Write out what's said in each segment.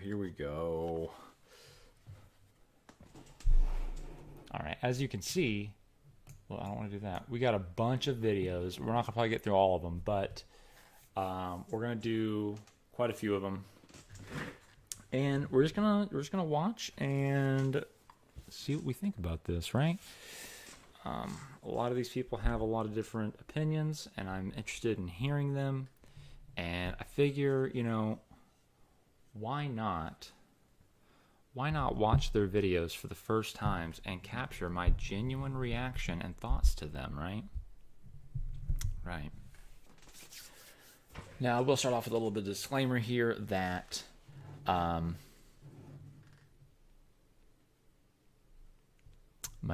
here we go. All right, as you can see, well, I don't want to do that. We got a bunch of videos. We're not gonna probably get through all of them, but we're gonna do quite a few of them, and we're just gonna watch and see what we think about this, right? A lot of these people have a lot of different opinions, and I'm interested in hearing them. And I figure, why not watch their videos for the first times and capture my genuine reaction and thoughts to them, right? Right. Now, we'll start off with a little bit of disclaimer here that my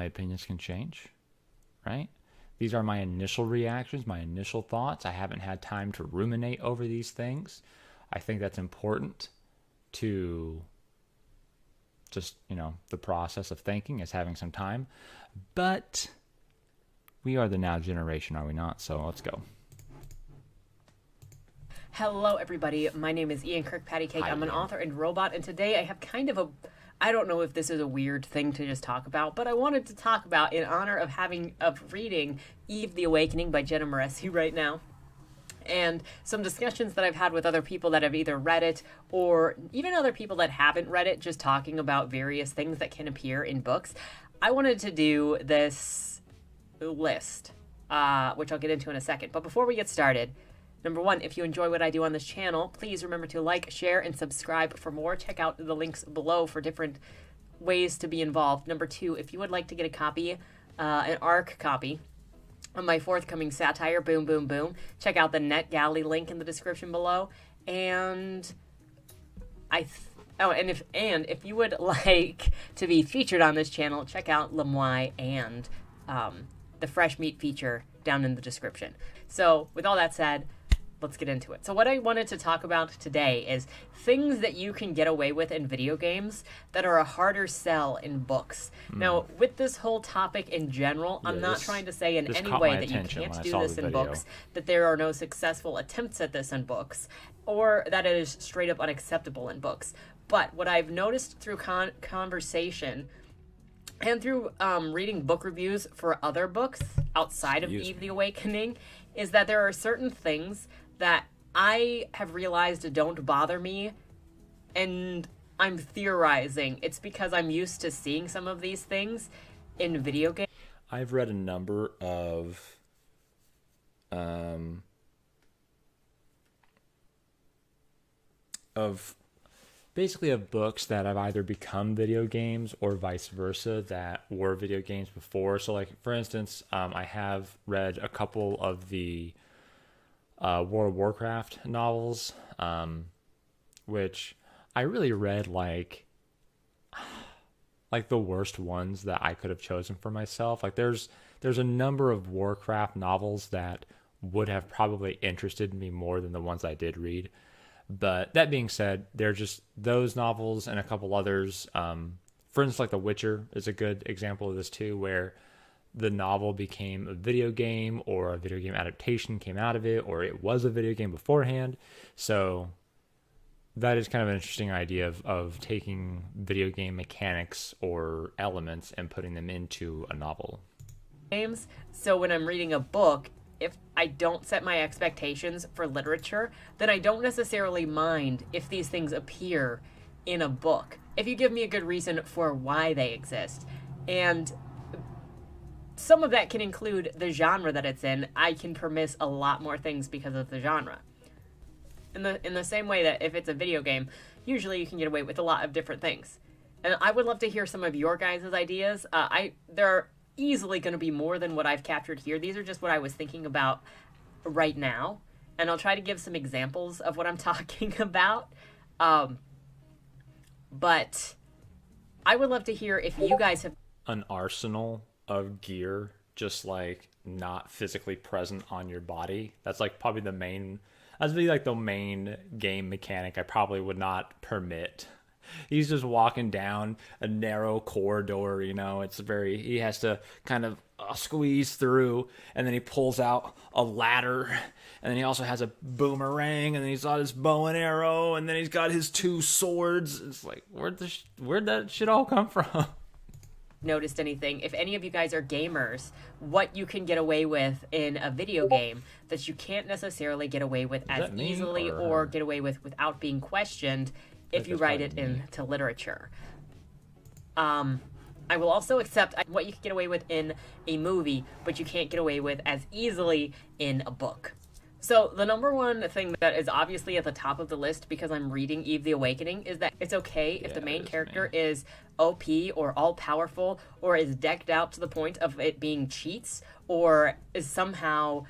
opinions can change, right? These are my initial reactions, my initial thoughts. I haven't had time to ruminate over these things. I think that's important to just, the process of thinking is having some time. But we are the now generation, are we not? So let's go. Hello, everybody. My name is KirkpattieCake. Hi, I'm an Ian. author and robot, and today I have kind of I don't know if this is a weird thing to just talk about, but I wanted to talk about in honor of reading Eve the Awakening by Jenna Moreci right now. And some discussions that I've had with other people that have either read it or even other people that haven't read it, just talking about various things that can appear in books. I wanted to do this list, which I'll get into in a second. But before we get started, number one, if you enjoy what I do on this channel, please remember to like, share, and subscribe for more. Check out the links below for different ways to be involved. Number two, if you would like to get a copy, an ARC copy, on my forthcoming satire, Boom Boom Boom, check out the NetGalley link in the description below. And if you would like to be featured on this channel, check out Lemoy and the fresh meat feature down in the description. So with all that said, let's get into it. So what I wanted to talk about today is things that you can get away with in video games that are a harder sell in books. Now, with this whole topic in general, I'm not trying to say in any way that you can't do this in books, that there are no successful attempts at this in books, or that it is straight up unacceptable in books. But what I've noticed through conversation and through reading book reviews for other books outside of Eve the Awakening is that there are certain things that I have realized don't bother me, and I'm theorizing it's because I'm used to seeing some of these things in video games. I've read a number of books that have either become video games or vice versa that were video games before. So, like, for instance, I have read a couple of the World of Warcraft novels, which I really read like the worst ones that I could have chosen for myself. Like, there's a number of Warcraft novels that would have probably interested me more than the ones I did read. But that being said, they're just those novels and a couple others. For instance, like The Witcher is a good example of this too, where the novel became a video game or a video game adaptation came out of it, or it was a video game beforehand. So that is kind of an interesting idea of taking video game mechanics or elements and putting them into a novel. Games. So when I'm reading a book, if I don't set my expectations for literature, then I don't necessarily mind if these things appear in a book, if you give me a good reason for why they exist. And some of that can include the genre that it's in. I can permiss a lot more things because of the genre. In the same way that if it's a video game, usually you can get away with a lot of different things. And I would love to hear some of your guys' ideas. There are easily going to be more than what I've captured here. These are just what I was thinking about right now. And I'll try to give some examples of what I'm talking about. But I would love to hear if you guys have an arsenal of gear just like not physically present on your body. That's like probably the main game mechanic I probably would not permit He's just walking down a narrow corridor, he has to kind of squeeze through, and then he pulls out a ladder, and then he also has a boomerang, and then he's got his bow and arrow, and then he's got his 2 swords. It's like, where'd that shit all come from? Noticed anything, if any of you guys are gamers, what you can get away with in a video game that you can't necessarily get away with as easily or get away with without being questioned if you write it into literature. I will also accept what you can get away with in a movie, but you can't get away with as easily in a book. So the number one thing that is obviously at the top of the list, because I'm reading Eve the Awakening, is that it's okay if the main character is OP or all-powerful or is decked out to the point of it being cheats or is somehow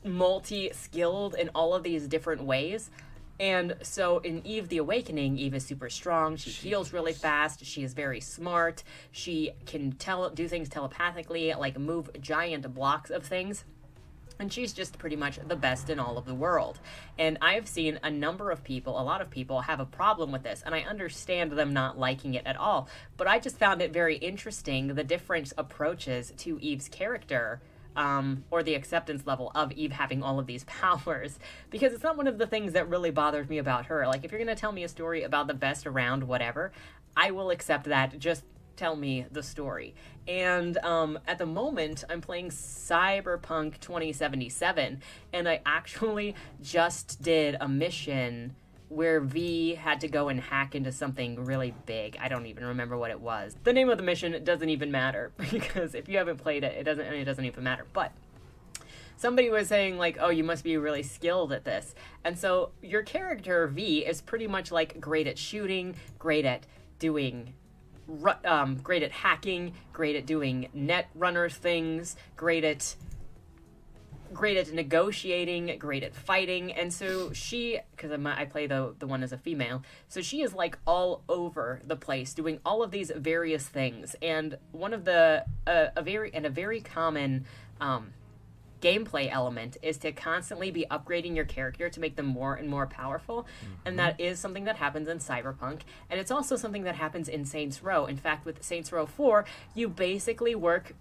multi-skilled in all of these different ways. And so in Eve the Awakening, Eve is super strong. She heals really fast. She is very smart. She can do things telepathically, like move giant blocks of things. And she's just pretty much the best in all of the world. And I've seen a lot of people have a problem with this, and I understand them not liking it at all. But I just found it very interesting, the different approaches to Eve's character, or the acceptance level of Eve having all of these powers, because it's not one of the things that really bothers me about her. Like, if you're going to tell me a story about the best around whatever, I will accept that. Just tell me the story. And at the moment, I'm playing Cyberpunk 2077, and I actually just did a mission where V had to go and hack into something really big. I don't even remember what it was. The name of the mission doesn't even matter, because if you haven't played it, it doesn't even matter. But somebody was saying, like, oh, you must be really skilled at this. And so your character, V, is pretty much like great at shooting, great at doing great at hacking, great at doing net runner things, great at negotiating, great at fighting. And so she, because I play the one as a female, so she is like all over the place doing all of these various things. And one of the a very common gameplay element is to constantly be upgrading your character to make them more and more powerful. Mm-hmm. And that is something that happens in Cyberpunk, and it's also something that happens in Saints Row. In fact, with Saints Row 4, you basically work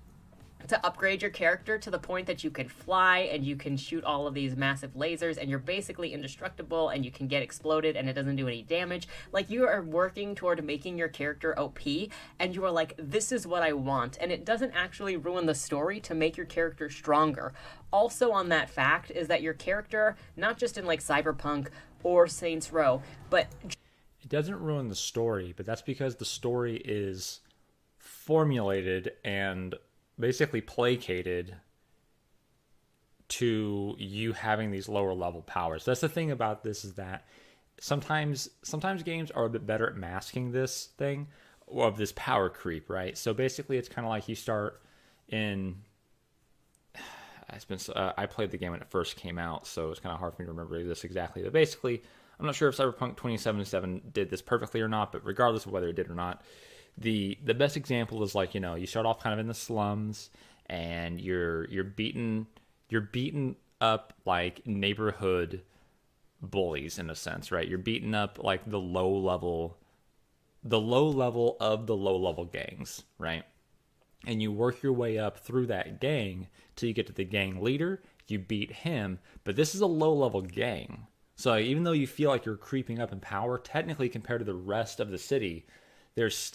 to upgrade your character to the point that you can fly and you can shoot all of these massive lasers, and you're basically indestructible, and you can get exploded and it doesn't do any damage. Like, you are working toward making your character OP, and you are like, this is what I want. And it doesn't actually ruin the story to make your character stronger. Also on that fact is that your character, not just in like Cyberpunk or Saints Row, but it doesn't ruin the story, but that's because the story is formulated and basically placated to you having these lower level powers. That's the thing about this, is that sometimes games are a bit better at masking this thing of this power creep, right? So basically it's kind of like you start in I played the game when it first came out, so it's kind of hard for me to remember this exactly. But basically, I'm not sure if Cyberpunk 2077 did this perfectly or not, but regardless of whether it did or not, the best example is, like, you start off kind of in the slums, and you're beaten up like neighborhood bullies in a sense, right? You're beating up like the low level of the low level gangs, right? And you work your way up through that gang till you get to the gang leader. You beat him, but this is a low level gang. So even though you feel like you're creeping up in power, technically compared to the rest of the city, there's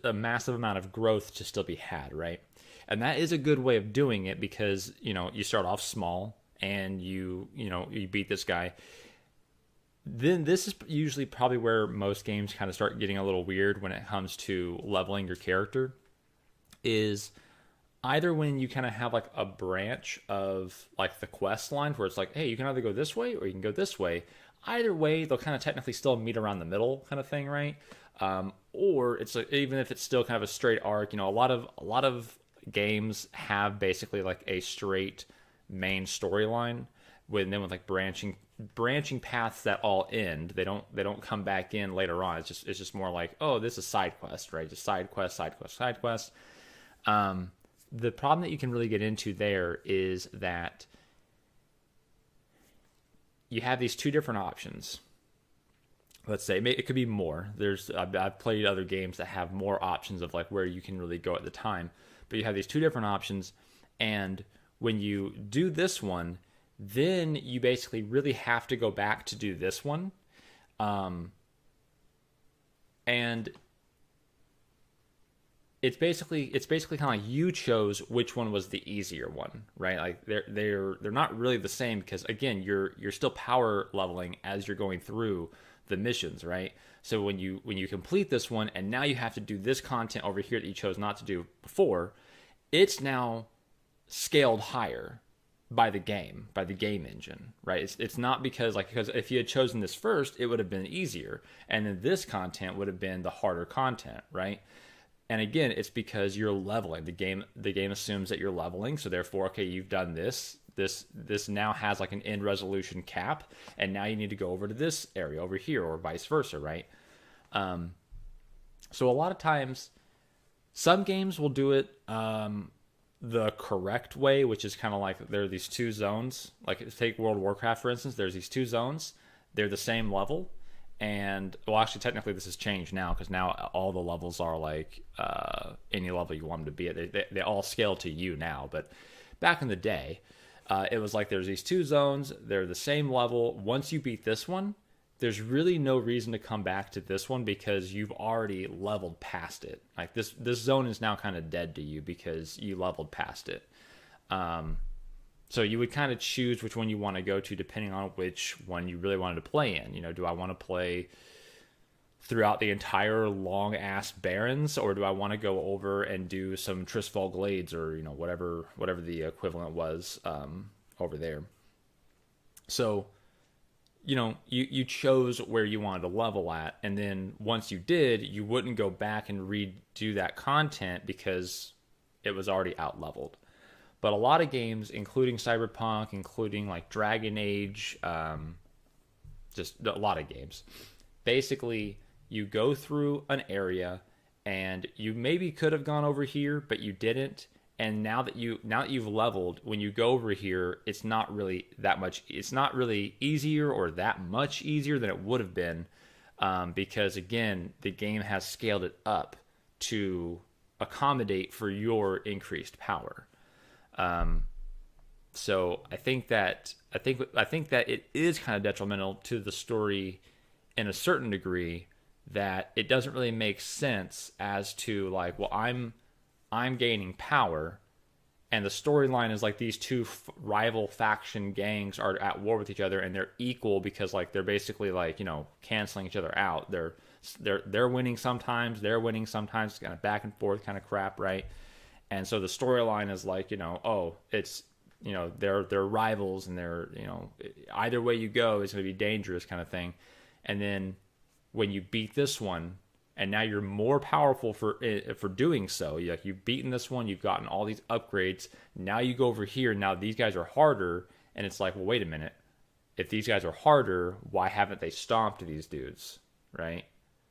a massive amount of growth to still be had, right? And that is a good way of doing it, because, you start off small and you beat this guy. Then this is usually probably where most games kind of start getting a little weird when it comes to leveling your character, is either when you kind of have like a branch of like the quest line where it's like, hey, you can either go this way or you can go this way. Either way, they'll kind of technically still meet around the middle kind of thing, right? Or it's even if it's still kind of a straight arc, a lot of games have basically like a straight main storyline with like branching paths that all end. They don't come back in later on. It's just more like, oh, this is side quest, right? Just side quest. The problem that you can really get into there is that you have these two different options. let's say it could be more. I've played other games that have more options of like where you can really go at the time, but you have these two different options, and when you do this one, then you basically really have to go back to do this one, and it's basically kind of like you chose which one was the easier one, right? Like they're not really the same because again, you're still power leveling as you're going through the missions, right? So when you complete this one and now you have to do this content over here that you chose not to do before, it's now scaled higher by the game engine, right? It's not because if you had chosen this first, it would have been easier, and then this content would have been the harder content, right? And again, it's because you're leveling. The game assumes that you're leveling, so therefore, okay, you've done this. This now has like an end resolution cap, and now you need to go over to this area over here, or vice versa, right? So a lot of times, some games will do it the correct way, which is kind of like there are these two zones. Like take World of Warcraft, for instance. There's these two zones. They're the same level. And, well, actually, technically, this has changed now because now all the levels are like any level you want them to be at. They all scale to you now. But back in the day, it was like there's these two zones. They're the same level. Once you beat this one, there's really no reason to come back to this one because you've already leveled past it. Like this zone is now kind of dead to you because you leveled past it. So you would kind of choose which one you want to go to depending on which one you really wanted to play in. You know, do I want to play throughout the entire long-ass Barrens, or do I want to go over and do some Tristfall Glades, or, you know, whatever the equivalent was over there. So, you know, you chose where you wanted to level at, and then once you did, you wouldn't go back and redo that content because it was already out-leveled. But a lot of games, including Cyberpunk, including like Dragon Age, just a lot of games, basically you go through an area and you maybe could have gone over here, but you didn't. And now that you've leveled, when you go over here, it's not really that much. It's not really easier or that much easier than it would have been, because again, the game has scaled it up to accommodate for your increased power. So I think that it is kind of detrimental to the story in a certain degree, that it doesn't really make sense as to like, well, I'm gaining power, and the storyline is like these two rival faction gangs are at war with each other, and they're equal because like they're basically like, you know, canceling each other out. They're winning sometimes, they're winning sometimes, kind of back and forth kind of crap, right? And so the storyline is like, you know, oh, it's, you know, they're rivals, and they're, you know, either way you go is going to be dangerous kind of thing. And then when you beat this one, and now you're more powerful for doing so. You've beaten this one, you've gotten all these upgrades. Now you go over here, now these guys are harder, and it's like, well, wait a minute. If these guys are harder, why haven't they stomped these dudes, right?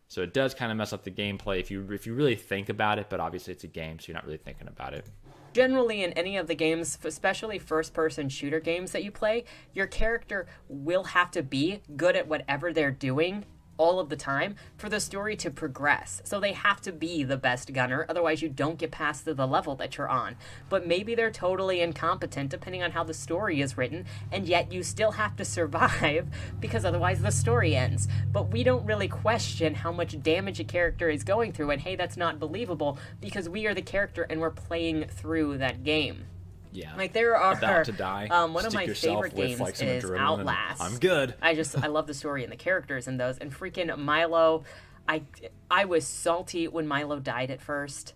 So it does kind of mess up the gameplay if you really think about it, but obviously it's a game, so you're not really thinking about it. Generally, in any of the games, especially first-person shooter games that you play, your character will have to be good at whatever they're doing all of the time for the story to progress. So they have to be the best gunner, otherwise you don't get past the level that you're on. But maybe they're totally incompetent depending on how the story is written, and yet you still have to survive because otherwise the story ends. But we don't really question how much damage a character is going through, and hey, that's not believable, because we are the character and we're playing through that game. Yeah. Like there are about to die. One of my favorite games is Outlast. I'm good. I love the story and the characters in those. And freaking Milo, I was salty when Milo died at first,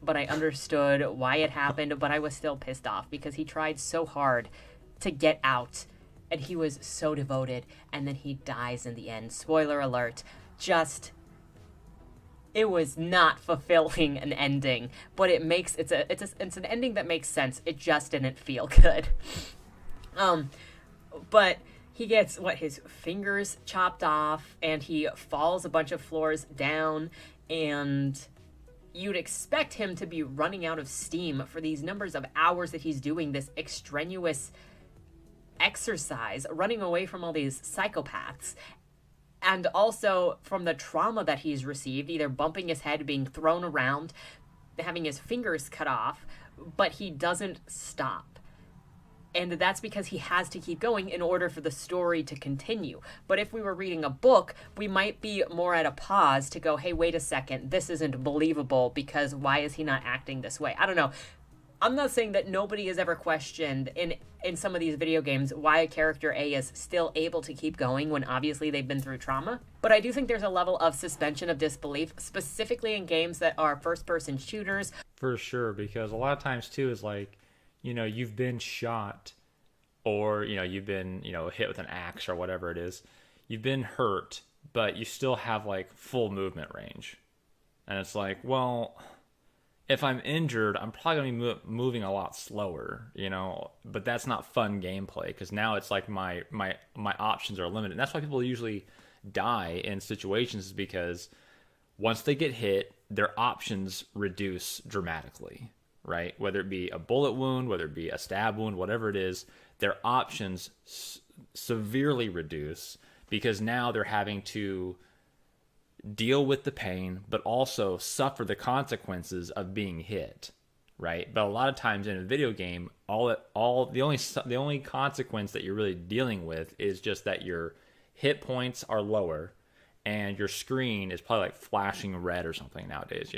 but I understood why it happened, but I was still pissed off because he tried so hard to get out and he was so devoted, and then he dies in the end. Spoiler alert. It was not fulfilling an ending, but it's an ending that makes sense. It just didn't feel good. But he gets his fingers chopped off, and he falls a bunch of floors down, and you'd expect him to be running out of steam for these numbers of hours that he's doing this extraneous exercise, running away from all these psychopaths. and also from the trauma that he's received, either bumping his head, being thrown around, having his fingers cut off, but he doesn't stop. And that's because he has to keep going in order for the story to continue. But if we were reading a book, we might be more at a pause to go, hey, wait a second, this isn't believable because why is he not acting this way? I don't know. I'm not saying that nobody has ever questioned in some of these video games why a character A is still able to keep going when obviously they've been through trauma. But I do think there's a level of suspension of disbelief, specifically in games that are first-person shooters. For sure, because a lot of times, too, is like, you've been shot or, you've been, hit with an axe or whatever it is. You've been hurt, but you still have, like, full movement range. And it's like, well, if I'm injured, I'm probably going to be moving a lot slower, but that's not fun gameplay because now it's like my options are limited. And that's why people usually die in situations is because once they get hit, their options reduce dramatically, right? Whether it be a bullet wound, whether it be a stab wound, whatever it is, their options severely reduce because now they're having to deal with the pain, but also suffer the consequences of being hit, right? But a lot of times in a video game, the only consequence that you're really dealing with is just that your hit points are lower and your screen is probably like flashing red or something nowadays,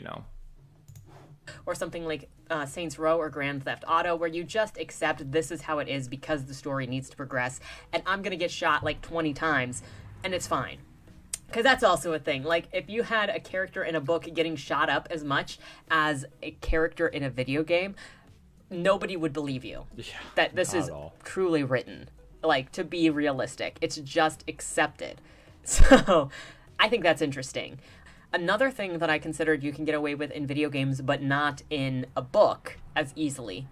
Or something like Saints Row or Grand Theft Auto, where you just accept this is how it is because the story needs to progress, and I'm going to get shot like 20 times, and it's fine. Because that's also a thing. Like, if you had a character in a book getting shot up as much as a character in a video game, nobody would believe you. Yeah, that this is truly written. Like, to be realistic. It's just accepted. So, I think that's interesting. Another thing that I considered you can get away with in video games, but not in a book as easily,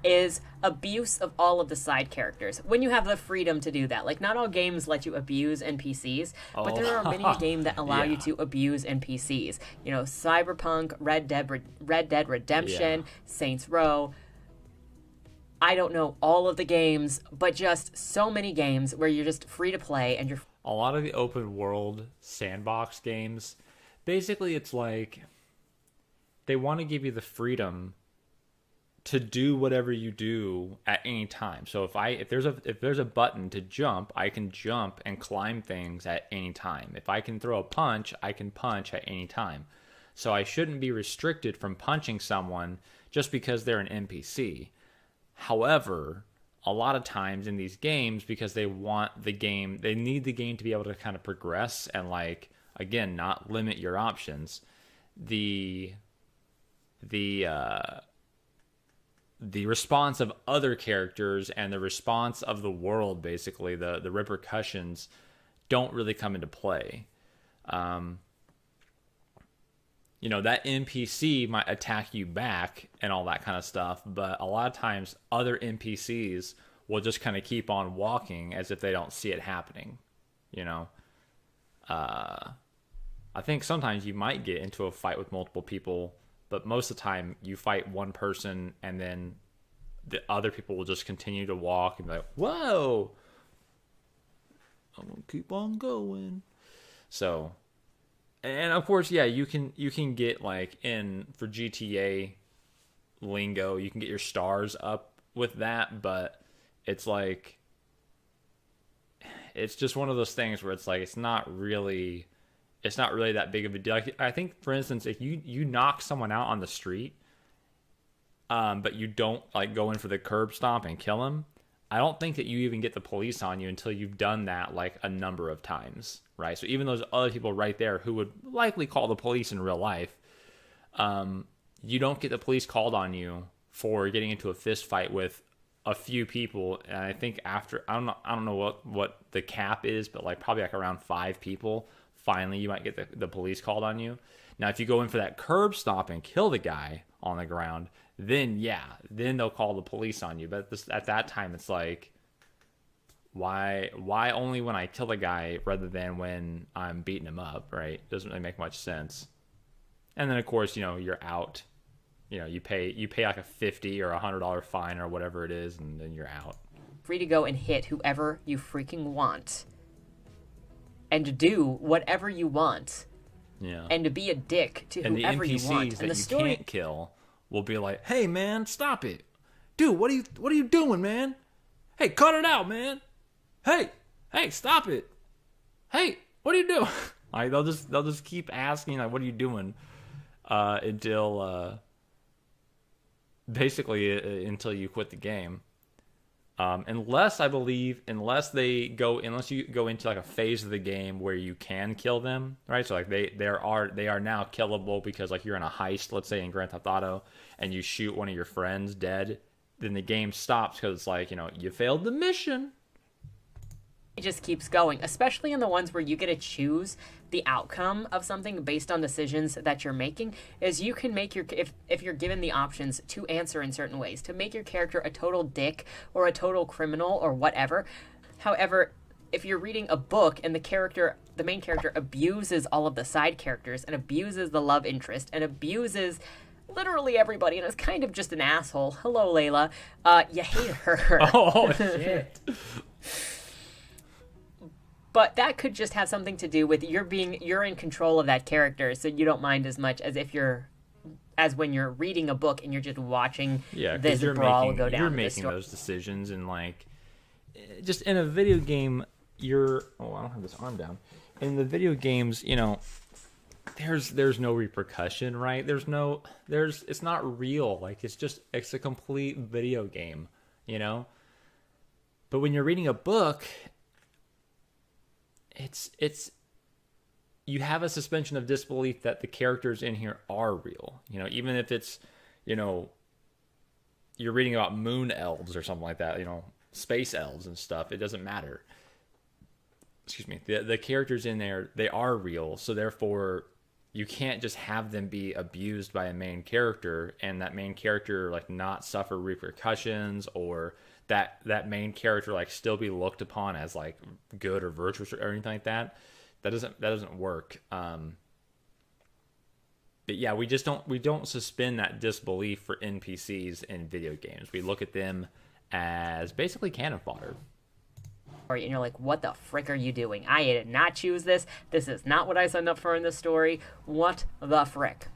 is abuse of all of the side characters. When you have the freedom to do that. Like, not all games let you abuse NPCs, but there are many games that allow you to abuse NPCs. Cyberpunk, Red Dead Redemption, Saints Row. I don't know all of the games, but just so many games where you're just free to play and you're... A lot of the open world sandbox games, basically it's like they want to give you the freedom to do whatever you do at any time. So if there's a button to jump, I can jump and climb things at any time. If I can throw a punch, I can punch at any time. So I shouldn't be restricted from punching someone just because they're an NPC. However, a lot of times in these games, because they need the game to be able to kind of progress and, like, again, not limit your options. The response of other characters and the response of the world, basically, the repercussions don't really come into play. That NPC might attack you back and all that kind of stuff, but a lot of times other NPCs will just kind of keep on walking as if they don't see it happening. I think sometimes you might get into a fight with multiple people, but most of the time you fight one person and then the other people will just continue to walk and be like, whoa, I'm going to keep on going. So, and of course, yeah, you can get, like, for GTA lingo, you can get your stars up with that, but it's like, it's just one of those things where it's like, it's not really that big of a deal. I think, for instance, if you knock someone out on the street, but you don't, like, go in for the curb stomp and kill him, I don't think that you even get the police on you until you've done that, like, a number of times, right? So even those other people right there who would likely call the police in real life, you don't get the police called on you for getting into a fist fight with a few people. And I think after, I don't know what the cap is, but, like, probably like around 5 people, finally you might get the police called on you. Now, if you go in for that curb stomp and kill the guy on the ground, then they'll call the police on you. But at that time, it's like, why only when I kill the guy rather than when I'm beating him up, right? Doesn't really make much sense. And then, of course, you're out. You pay like a $50 or $100 fine or whatever it is, and then you're out. Free to go and hit whoever you freaking want. and to do whatever you want. Yeah. And to be a dick to and whoever the NPCs you want. that And the you story can't kill will be like, "Hey man, stop it, dude! What are you doing, man? Hey, cut it out, man! Hey, stop it! Hey, what are you doing?" Like they'll just keep asking like, "What are you doing?" Until basically until you quit the game. Unless you go into like a phase of the game where you can kill them, right? So like they are now killable because like you're in a heist, let's say in Grand Theft Auto, and you shoot one of your friends dead, then the game stops because it's like, you failed the mission. it just keeps going, especially in the ones where you get to choose the outcome of something based on decisions that you're making. Is you can make your, if you're given the options to answer in certain ways, to make your character a total dick or a total criminal or whatever. However, if you're reading a book and the main character abuses all of the side characters and abuses the love interest and abuses literally everybody and is kind of just an asshole. Hello, Layla. You hate her. Oh shit. But that could just have something to do with you're in control of that character, so you don't mind as much as when you're reading a book and you're just watching this brawl go down. You're making those decisions, and like, just in a video game, I don't have this arm down. In the video games, there's no repercussion, right? It's not real. Like it's a complete video game, But when you're reading a book, it's you have a suspension of disbelief that the characters in here are real. Even if it's, you're reading about moon elves or something like that, space elves and stuff, it doesn't matter. Excuse me. The characters in there, they are real, so therefore you can't just have them be abused by a main character and that main character like not suffer repercussions, or that main character like still be looked upon as like good or virtuous or anything like that. That doesn't work. But yeah, we don't suspend that disbelief for NPCs in video games. We look at them as basically cannon fodder. And you're like, what the frick are you doing? I did not choose this. This is not what I signed up for in this story. What the frick?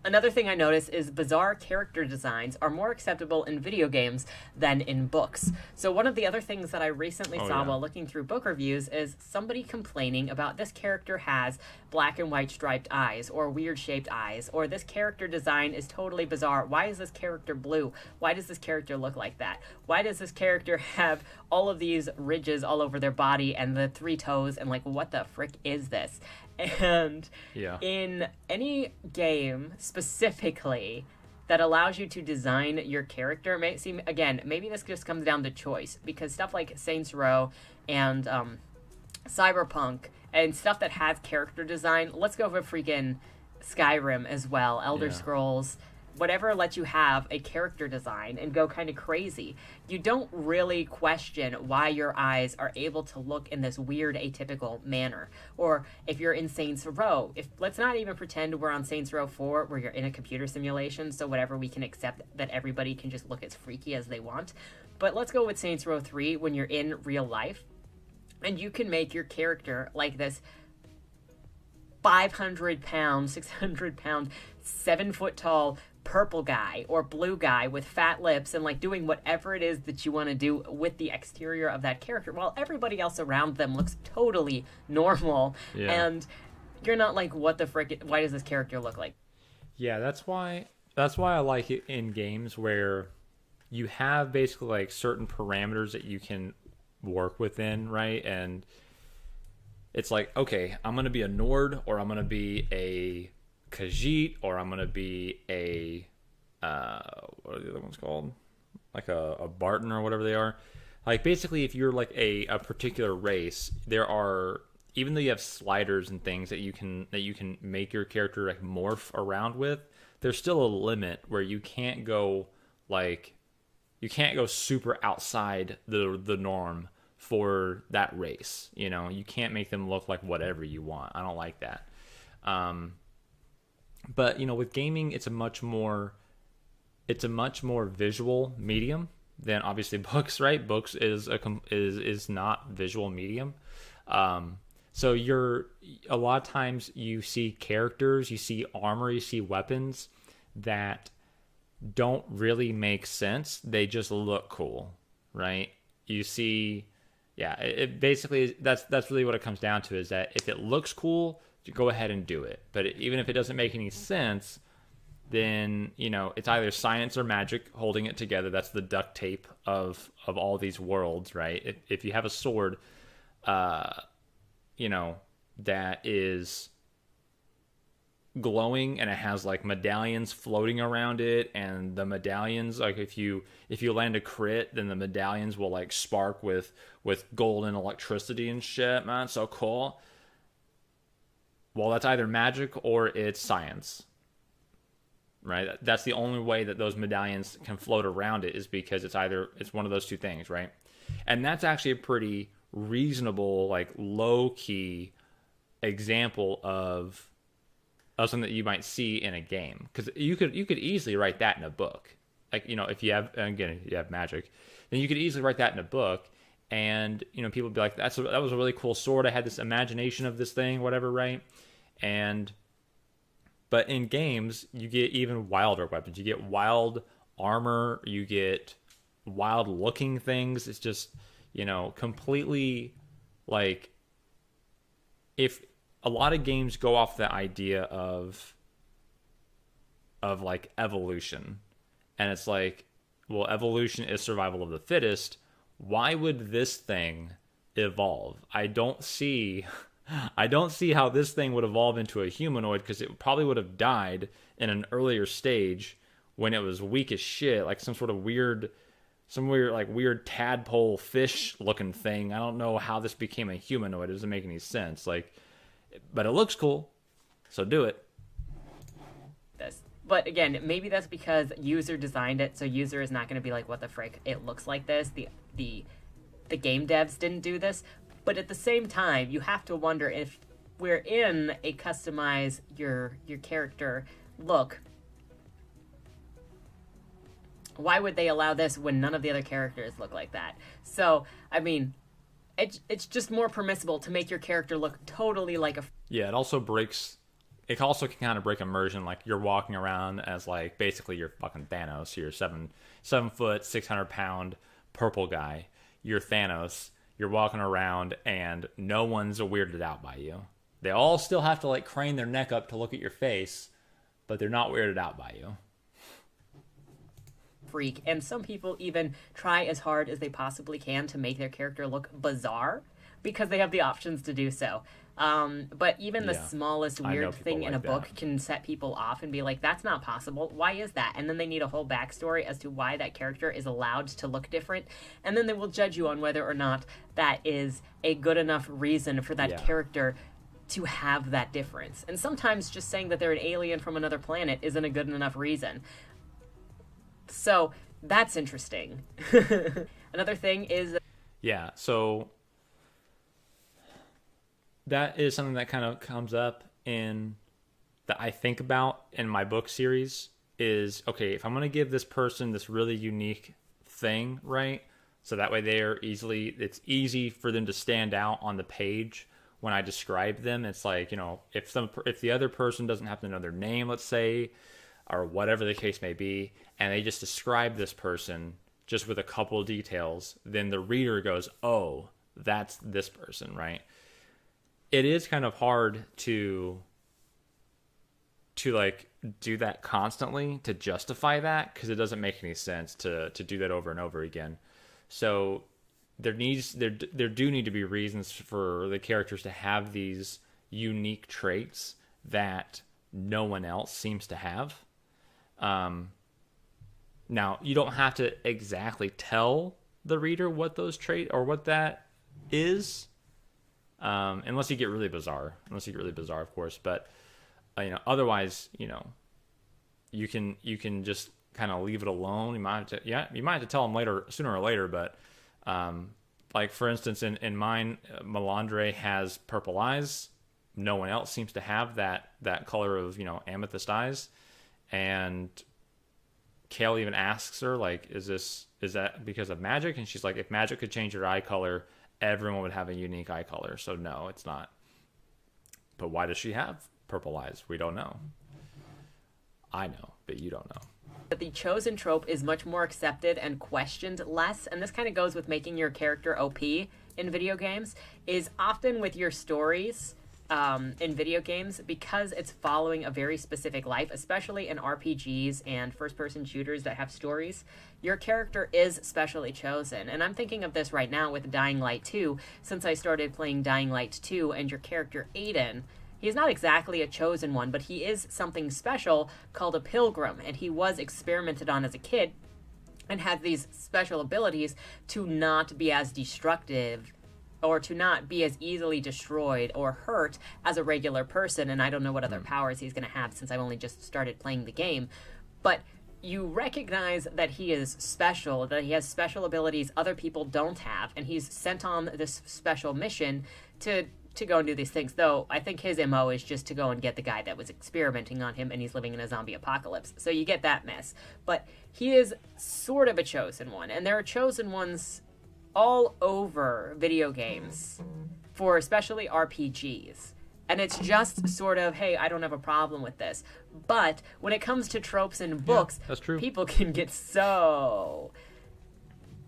Another thing I noticed is bizarre character designs are more acceptable in video games than in books. So one of the other things that I recently saw while looking through book reviews is somebody complaining about this character has black and white striped eyes or weird shaped eyes, or this character design is totally bizarre. Why is this character blue? Why does this character look like that? Why does this character have all of these ridges all over their body and the 3 toes, and like, what the frick is this? And in any game specifically that allows you to design your character, maybe this just comes down to choice, because stuff like Saints Row and Cyberpunk and stuff that has character design, let's go for freaking Skyrim as well, Elder Scrolls, whatever lets you have a character design and go kind of crazy. You don't really question why your eyes are able to look in this weird atypical manner. Or if you're in Saints Row, let's not even pretend we're on Saints Row 4 where you're in a computer simulation, so whatever, we can accept that everybody can just look as freaky as they want. But let's go with Saints Row 3 when you're in real life, and you can make your character like this 500-pound, 600-pound, 7-foot-tall purple guy or blue guy with fat lips and like doing whatever it is that you want to do with the exterior of that character, while everybody else around them looks totally normal. And you're not like, what the frick, why does this character look like? That's why I like it in games where you have basically like certain parameters that you can work within, right? And it's like, okay, I'm gonna be a Nord, or I'm gonna be a Khajiit, or I'm gonna be a what are the other ones called? Like a Barton or whatever they are. Like basically, if you're like a particular race, there are, even though you have sliders and things that you can make your character like morph around with, there's still a limit where you can't go super outside the norm for that race. You can't make them look like whatever you want. I don't like that. But with gaming, it's a much more visual medium than obviously books, right? Books is not visual medium. So a lot of times you see characters, you see armor, you see weapons that don't really make sense. They just look cool, right? You see, yeah, it basically that's really what it comes down to, is that if it looks cool, you go ahead and do it. But even if it doesn't make any sense, then it's either science or magic holding it together. That's the duct tape of all these worlds, right? If you have a sword, uh, that is glowing and it has like medallions floating around it, and the medallions, like if you land a crit, then the medallions will like spark with golden electricity and shit, man. So cool. Well, that's either magic or it's science, right? That's the only way that those medallions can float around it, is because it's one of those two things, right? And that's actually a pretty reasonable, like low key example of something that you might see in a game, because you could easily write that in a book. Like, if you have, again, if you have magic, then you could easily write that in a book, and people would be like, that was a really cool sword. I had this imagination of this thing, whatever, right? But in games, you get even wilder weapons. You get wild armor. You get wild looking things. It's just, completely like, if a lot of games go off the idea of like evolution, and it's like, well, evolution is survival of the fittest. Why would this thing evolve? I don't see how this thing would evolve into a humanoid, because it probably would have died in an earlier stage when it was weak as shit, like some weird tadpole fish looking thing. I don't know how this became a humanoid. It doesn't make any sense. Like, but it looks cool, so do it. But again, maybe that's because user designed it, so user is not going to be like, what the frick, it looks like this. The game devs didn't do this. But at the same time, you have to wonder, if we're in a customize your character look, why would they allow this when none of the other characters look like that? So, I mean, it's just more permissible to make your character look totally like a... Yeah, it also can kind of break immersion. Like, you're walking around as, like, basically you're fucking Thanos. You're 7 foot, 600-pound purple guy. You're Thanos. You're walking around and no one's weirded out by you. They all still have to like crane their neck up to look at your face, but they're not weirded out by you. Freak. And some people even try as hard as they possibly can to make their character look bizarre, because they have the options to do so. But even the smallest weird thing in a book can set people off and be like, that's not possible. Why is that? And then they need a whole backstory as to why that character is allowed to look different. And then they will judge you on whether or not that is a good enough reason for that character to have that difference. And sometimes just saying that they're an alien from another planet isn't a good enough reason. So that's interesting. Another thing is... Yeah, so... that is something that kind of comes up that I think about in my book series is, okay, if I'm going to give this person this really unique thing, right? So that way it's easy for them to stand out on the page when I describe them. It's like, if the other person doesn't happen to know their name, let's say, or whatever the case may be, and they just describe this person just with a couple of details, then the reader goes, oh, that's this person, right? It is kind of hard to like do that constantly, to justify that, because it doesn't make any sense to do that over and over again. So there do need to be reasons for the characters to have these unique traits that no one else seems to have. Now, you don't have to exactly tell the reader what those traits or what that is. Unless you get really bizarre, of course. But otherwise, you can just kind of leave it alone. You might have to tell them sooner or later. But like for instance, in mine, Melandre has purple eyes. No one else seems to have that color of amethyst eyes. And Kale even asks her, like, is that because of magic? And she's like, if magic could change your eye color, everyone would have a unique eye color. So no, it's not. But why does she have purple eyes? We don't know. I know, but you don't know. That the chosen trope is much more accepted and questioned less, and this kind of goes with making your character OP in video games, is often with your stories in video games, because it's following a very specific life, especially in RPGs and first-person shooters that have stories, your character is specially chosen. And I'm thinking of this right now with Dying Light 2, since I started playing Dying Light 2, and your character Aiden, he's not exactly a chosen one, but he is something special called a pilgrim, and he was experimented on as a kid and had these special abilities to not be as destructive or to not be as easily destroyed or hurt as a regular person. And I don't know what other powers he's going to have since I've only just started playing the game. But you recognize that he is special, that he has special abilities other people don't have, and he's sent on this special mission to go and do these things. Though I think his MO is just to go and get the guy that was experimenting on him, and he's living in a zombie apocalypse. So you get that mess. But he is sort of a chosen one, and there are chosen ones all over video games for especially RPGs. And it's just sort of, hey, I don't have a problem with this. But when it comes to tropes in books, that's true. People can get so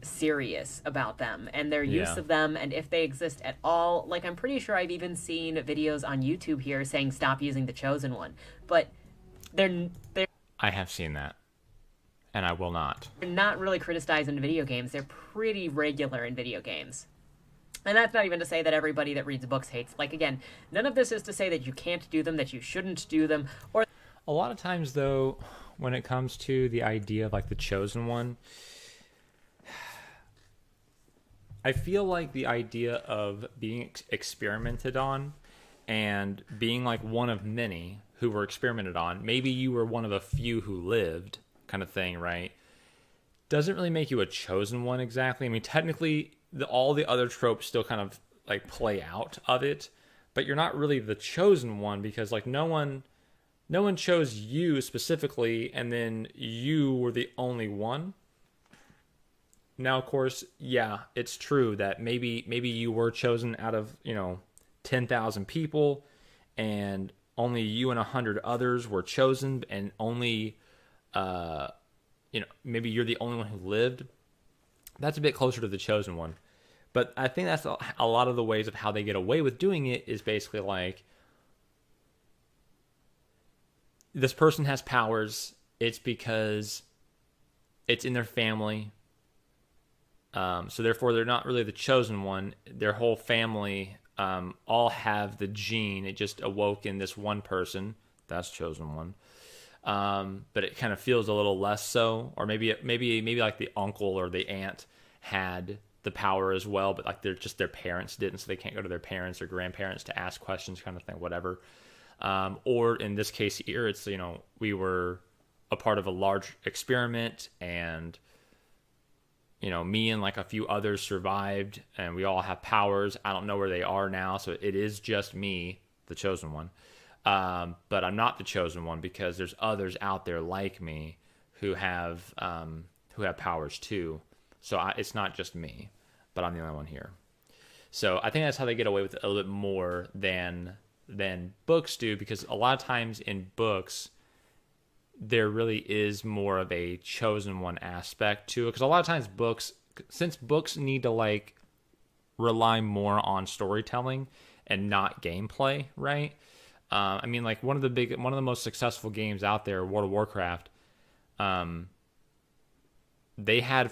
serious about them and their use of them, and if they exist at all. Like, I'm pretty sure I've even seen videos on YouTube here saying stop using the chosen one. But they're I have seen that. And I will not. They're not really criticized in video games. They're pretty regular in video games. And that's not even to say that everybody that reads books hates. Like, again, none of this is to say that you can't do them, that you shouldn't do them, or... A lot of times, though, when it comes to the idea of, like, the chosen one, I feel like the idea of being experimented on and being, like, one of many who were experimented on, maybe you were one of a few who lived, kind of thing, right? Doesn't really make you a chosen one exactly. I mean, technically, all the other tropes still kind of like play out of it, but you're not really the chosen one because like no one chose you specifically, and then you were the only one. Now, of course, yeah, it's true that maybe you were chosen out of 10,000 people, and only you and 100 others were chosen, and only maybe you're the only one who lived. That's a bit closer to the chosen one. But I think that's a lot of the ways of how they get away with doing it is basically like, this person has powers. It's because it's in their family. So therefore, they're not really the chosen one. Their whole family all have the gene. It just awoke in this one person. That's chosen one. But it kind of feels a little less so, or maybe like the uncle or the aunt had the power as well, but like their parents didn't, so they can't go to their parents or grandparents to ask questions, kind of thing, whatever. Or in this case here, it's we were a part of a large experiment, and me and like a few others survived, and we all have powers. I don't know where they are now, so it is just me, the chosen one. But I'm not the chosen one because there's others out there like me who have powers too. So it's not just me, but I'm the only one here. So I think that's how they get away with it a little bit more than books do, because a lot of times in books there really is more of a chosen one aspect to it. Because a lot of times since books need to like rely more on storytelling and not gameplay, right? I mean, like one of the most successful games out there, World of Warcraft. They had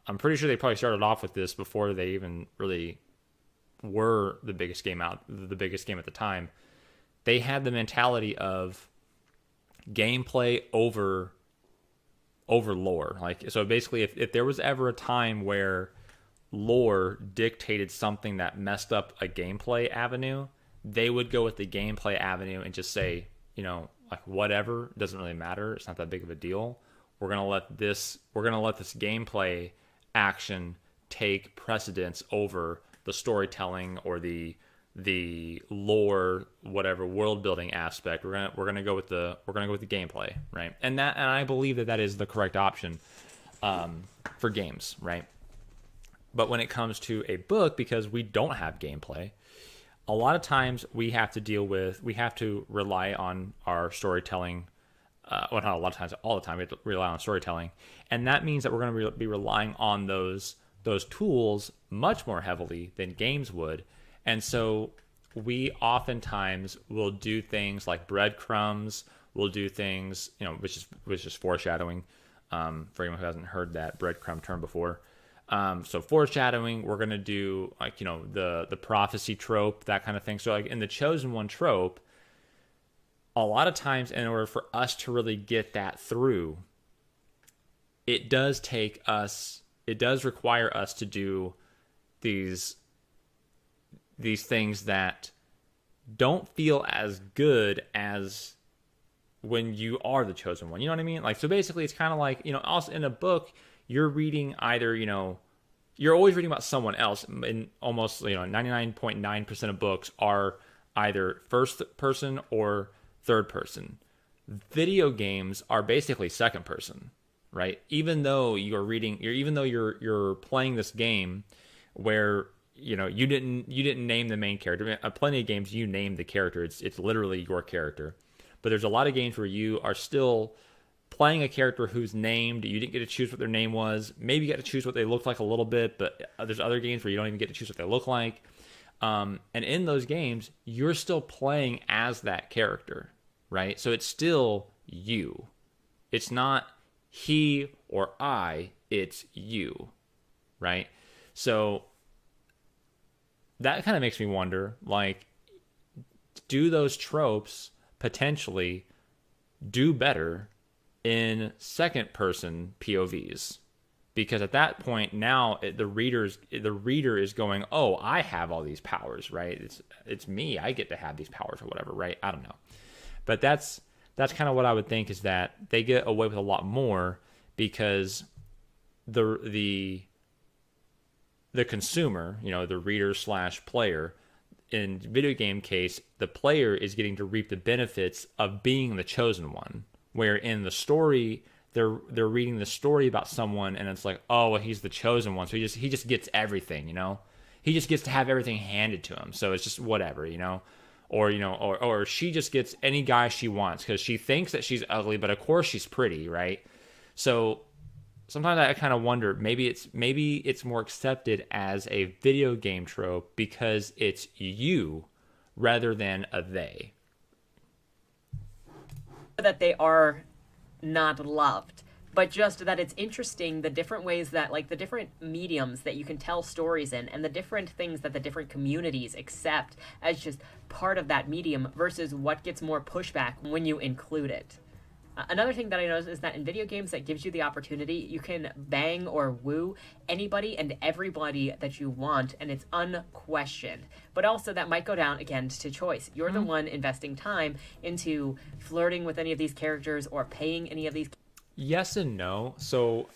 I'm pretty sure they probably started off with this before they even really were the biggest game at the time. They had the mentality of gameplay over lore. Like, so basically, if there was ever a time where lore dictated something that messed up a gameplay avenue, they would go with the gameplay avenue and just say, like, whatever, it doesn't really matter. It's not that big of a deal. We're gonna let this gameplay action take precedence over the storytelling or the lore, whatever, world building aspect. We're gonna go with the gameplay, right? And I believe that is the correct option for games, right? But when it comes to a book, because we don't have gameplay, a lot of times we have to rely on our storytelling. Well, not a lot of times, all the time we have to rely on storytelling, and that means that we're going to be relying on those tools much more heavily than games would. And so we oftentimes will do things like breadcrumbs. We'll do things, which is foreshadowing. For anyone who hasn't heard that breadcrumb term before. So foreshadowing, we're going to do like, the prophecy trope, that kind of thing. So like in the Chosen One trope, a lot of times in order for us to really get that through, it does require us to do these things that don't feel as good as when you are the chosen one. You know what I mean? Like, so basically it's kind of like, also in a book, you're reading either, you're always reading about someone else. And almost, 99.9% of books are either first person or third person. Video games are basically second person, right? Even though you're playing this game where, you didn't name the main character. Plenty of games you name the character. It's literally your character. But there's a lot of games where you are still playing a character who's named. You didn't get to choose what their name was. Maybe you got to choose what they looked like a little bit, but there's other games where you don't even get to choose what they look like. And in those games, you're still playing as that character, right? So it's still you. It's not he or I, it's you, right? So that kind of makes me wonder, like, do those tropes potentially do better in second person POVs? Because at that point now the reader is going, oh, I have all these powers, right? It's me, I get to have these powers or whatever, right? I don't know, but that's kind of what I would think, is that they get away with a lot more because the consumer, the reader / player, in video game case, the player is getting to reap the benefits of being the chosen one. Where in the story, they're reading the story about someone, and it's like, oh, well, he's the chosen one, so he just gets everything, he just gets to have everything handed to him. So it's just whatever, or she just gets any guy she wants because she thinks that she's ugly, but of course she's pretty, right? So sometimes I kind of wonder, maybe it's more accepted as a video game trope because it's you rather than a they. That they are not loved, but just that it's interesting the different ways that, like, the different mediums that you can tell stories in, and the different things that the different communities accept as just part of that medium versus what gets more pushback when you include it. Another thing that I noticed is that in video games, that gives you the opportunity, you can bang or woo anybody and everybody that you want, and it's unquestioned. But also that might go down, again, to choice. You're the one investing time into flirting with any of these characters or paying any of these. Yes and no. So,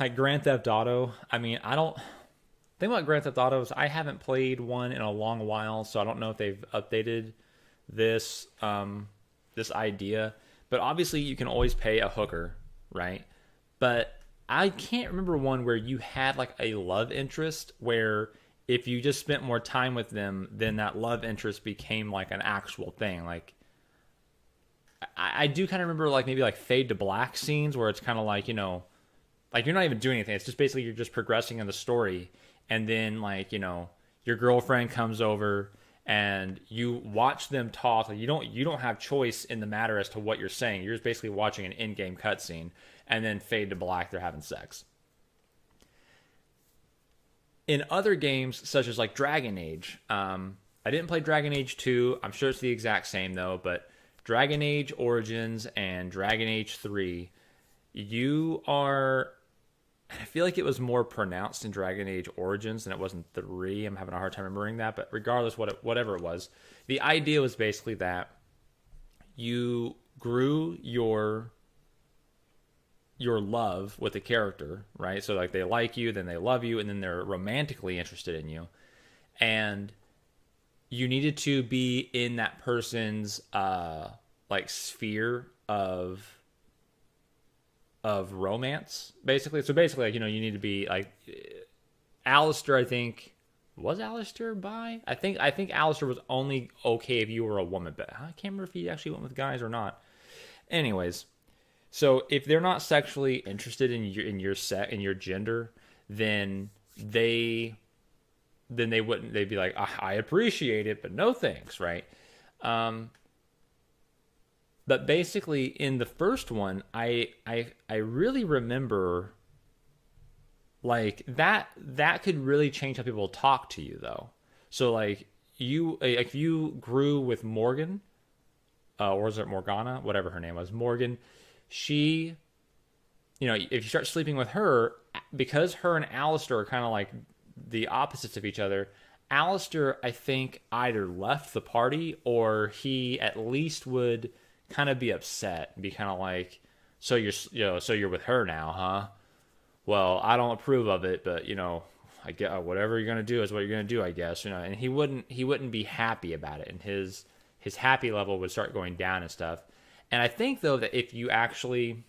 like Grand Theft Auto, I mean, I don't... The thing about Grand Theft Auto is I haven't played one in a long while, so I don't know if they've updated this this idea. But obviously you can always pay a hooker, right? But I can't remember one where you had like a love interest where if you just spent more time with them, then that love interest became like an actual thing. Like I do kind of remember like maybe like fade to black scenes where it's kind of like, like you're not even doing anything. It's just basically you're just progressing in the story. And then like, your girlfriend comes over and you watch them talk. Like you don't have choice in the matter as to what you're saying. You're just basically watching an in-game cutscene, and then fade to black, they're having sex. In other games, such as like Dragon Age, I didn't play Dragon Age 2. I'm sure it's the exact same though, but Dragon Age Origins and Dragon Age 3, I feel like it was more pronounced in Dragon Age Origins than it was in 3. I'm having a hard time remembering that, but regardless, whatever it was, the idea was basically that you grew your love with the character, right? So like they like you, then they love you, and then they're romantically interested in you, and you needed to be in that person's like sphere of romance, basically. So basically, like, you need to be like Alistair, I think, was Alistair bi? I think Alistair was only okay if you were a woman, but I can't remember if he actually went with guys or not. Anyways, so if they're not sexually interested in your gender, then they wouldn't. They'd be like, I appreciate it, but no thanks, right? But basically, in the first one, I really remember like that could really change how people talk to you, though. So like if you grew with Morgan, or was it Morgana, whatever her name was, Morgan, she, if you start sleeping with her, because her and Alistair are kind of like the opposites of each other. Alistair, I think, either left the party or he at least would kind of be upset and be kind of like, so you're with her now, huh? Well, I don't approve of it, but I get whatever you're gonna do is what you're gonna do, I guess. And he wouldn't be happy about it, and his happy level would start going down and stuff. And I think though that if you actually, I'm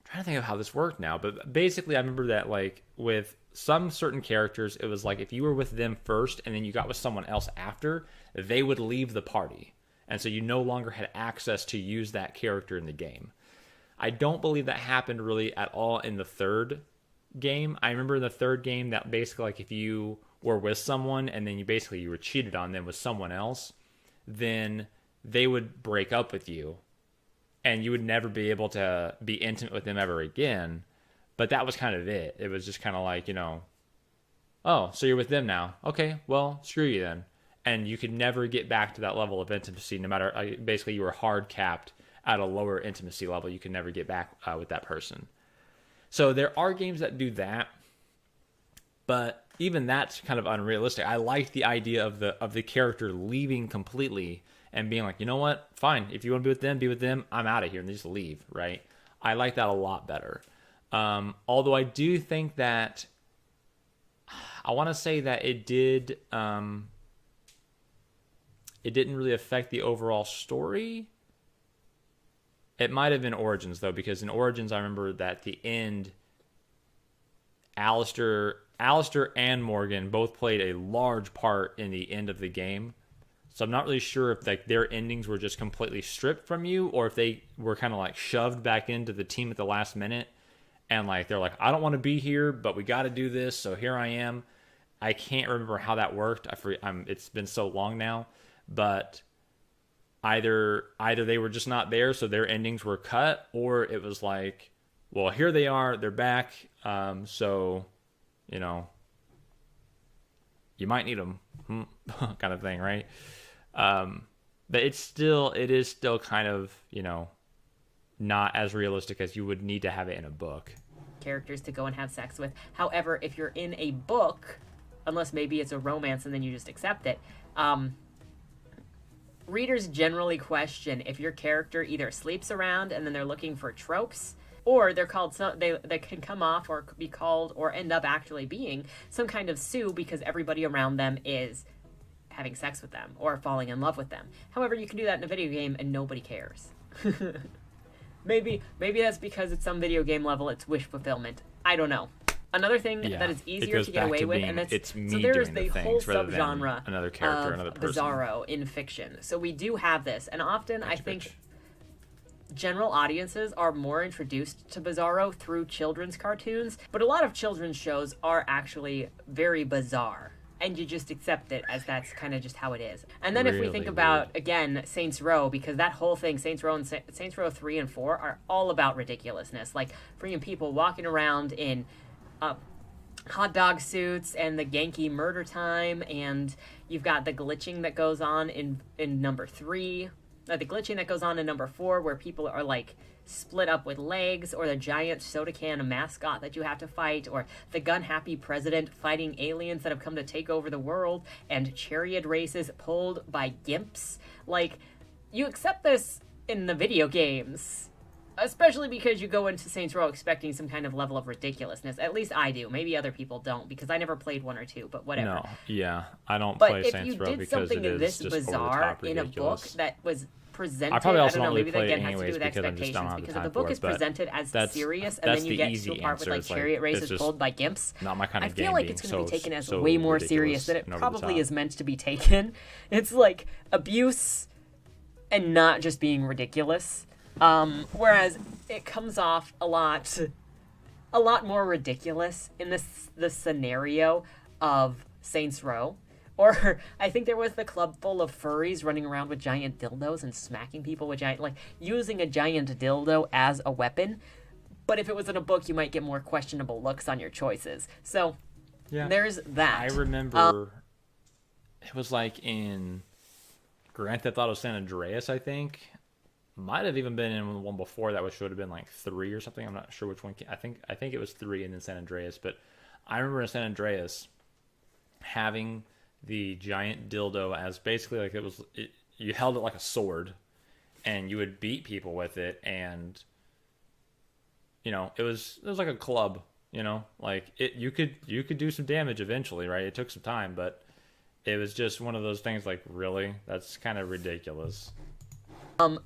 trying to think of how this worked now, but basically I remember that like with some certain characters, it was like if you were with them first and then you got with someone else after, they would leave the party. And so you no longer had access to use that character in the game. I don't believe that happened really at all in the third game. I remember in the third game that basically like if you were with someone and then you were cheated on them with someone else, then they would break up with you and you would never be able to be intimate with them ever again. But that was kind of it. It was just kind of like, oh, so you're with them now. Okay, well, screw you then. And you could never get back to that level of intimacy, no matter, basically you were hard capped at a lower intimacy level. You could never get back with that person. So there are games that do that, but even that's kind of unrealistic. I like the idea of the character leaving completely and being like, you know what, fine, if you want to be with them, I'm out of here, and they just leave, right? I like that a lot better. Although I do think that I want to say that it didn't really affect the overall story. It might have been Origins, though, because in Origins, I remember that at the end, Alistair and Morgan both played a large part in the end of the game. So I'm not really sure if like their endings were just completely stripped from you, or if they were kind of like shoved back into the team at the last minute, and like they're like, I don't want to be here, but we got to do this, so here I am. I can't remember how that worked. It's been so long now, but either they were just not there, so their endings were cut, or it was like, well, here they are, they're back, so you might need them, kind of thing, right? But it is still kind of not as realistic as you would need to have it in a book. Characters to go and have sex with. However, if you're in a book, unless maybe it's a romance and then you just accept it, readers generally question if your character either sleeps around and then they're looking for tropes, or they're called they can come off or be called or end up actually being some kind of sue because everybody around them is having sex with them or falling in love with them. However, you can do that in a video game and nobody cares. Maybe that's because at some video game level it's wish fulfillment. I don't know. Another thing that is easier to get away with, and it's so there's the whole subgenre another character, of another person. Bizarro in fiction. So we do have this, and often I think general audiences are more introduced to Bizarro through children's cartoons, but a lot of children's shows are actually very bizarre, and you just accept it as that's kind of just how it is. And then if we think about, again, Saints Row, because that whole thing, Saints Row and Saints Row 3 and 4 are all about ridiculousness, like freaking people walking around in hot dog suits and the Yankee murder time, and you've got the glitching that goes on in number 3, the glitching that goes on in number 4, where people are like split up with legs, or the giant soda can mascot that you have to fight, or the gun-happy president fighting aliens that have come to take over the world, and chariot races pulled by gimps. Like, you accept this in the video games, especially because you go into Saints Row expecting some kind of level of ridiculousness. At least I do. Maybe other people don't, because I never played 1 or 2, but whatever. No, yeah, I don't play Saints Row because it is But if you did something this this bizarre in a book that was presented, I probably also don't know, don't really maybe play that it again has to do anyways with because I just don't expectations. have the Because time if the book for is it, but presented as that's serious, and then you the get to easy a part with answer. like It's like, chariot it's races just pulled by gimps, not my kind I of feel game like being it's going to be taken as so way more ridiculous serious than it and over the probably top. is meant to be taken. It's like abuse and not just being ridiculous. Whereas it comes off a lot more ridiculous in the scenario of Saints Row. Or I think there was the club full of furries running around with giant dildos and smacking people with like using a giant dildo as a weapon. But if it was in a book, you might get more questionable looks on your choices. So Yeah. there's that. I remember it was like in Grand Theft Auto San Andreas, I think. Might have even been in one before that, which would have been like 3 or something. I'm not sure which one. I think it was 3 and then San Andreas. But I remember in San Andreas having the giant dildo as basically like you held it like a sword, and you would beat people with it, and it was like a club, like you could do some damage eventually, right? It took some time, but it was just one of those things like, really? That's kind of ridiculous.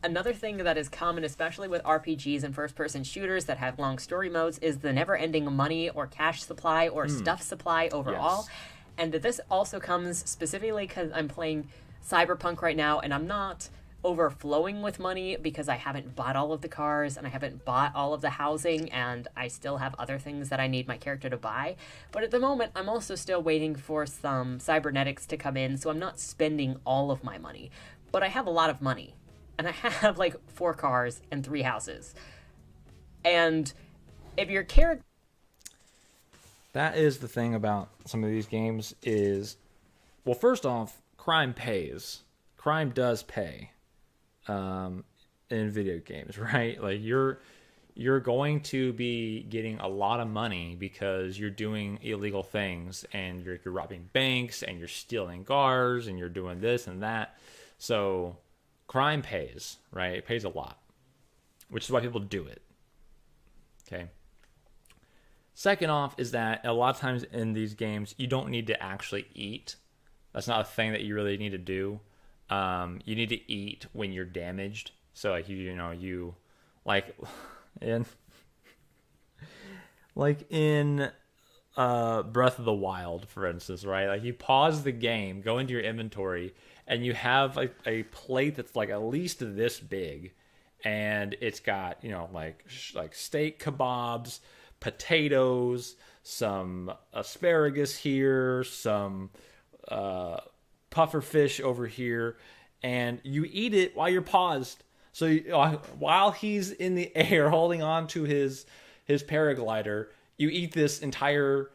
Another thing that is common, especially with RPGs and first-person shooters that have long story modes, is the never-ending money or cash supply or stuff supply overall. Yes. And this also comes specifically because I'm playing Cyberpunk right now, and I'm not overflowing with money because I haven't bought all of the cars and I haven't bought all of the housing, and I still have other things that I need my character to buy. But at the moment, I'm also still waiting for some cybernetics to come in, so I'm not spending all of my money. But I have a lot of money. And I have like 4 cars and 3 houses. And if your character... That is the thing about some of these games is, well, first off, crime pays. Crime does pay in video games, right? Like you're going to be getting a lot of money because you're doing illegal things, and you're robbing banks, and you're stealing cars, and you're doing this and that. So crime pays, right? It pays a lot, which is why people do it. Okay. Second off is that a lot of times in these games, you don't need to actually eat. That's not a thing that you really need to do. You need to eat when you're damaged. So like you like in Breath of the Wild, for instance, right? Like you pause the game, go into your inventory, and you have like a plate that's like at least this big, and it's got like steak kebabs, potatoes, some asparagus here, some puffer fish over here, and you eat it while you're paused. So while he's in the air holding on to his paraglider, you eat this entire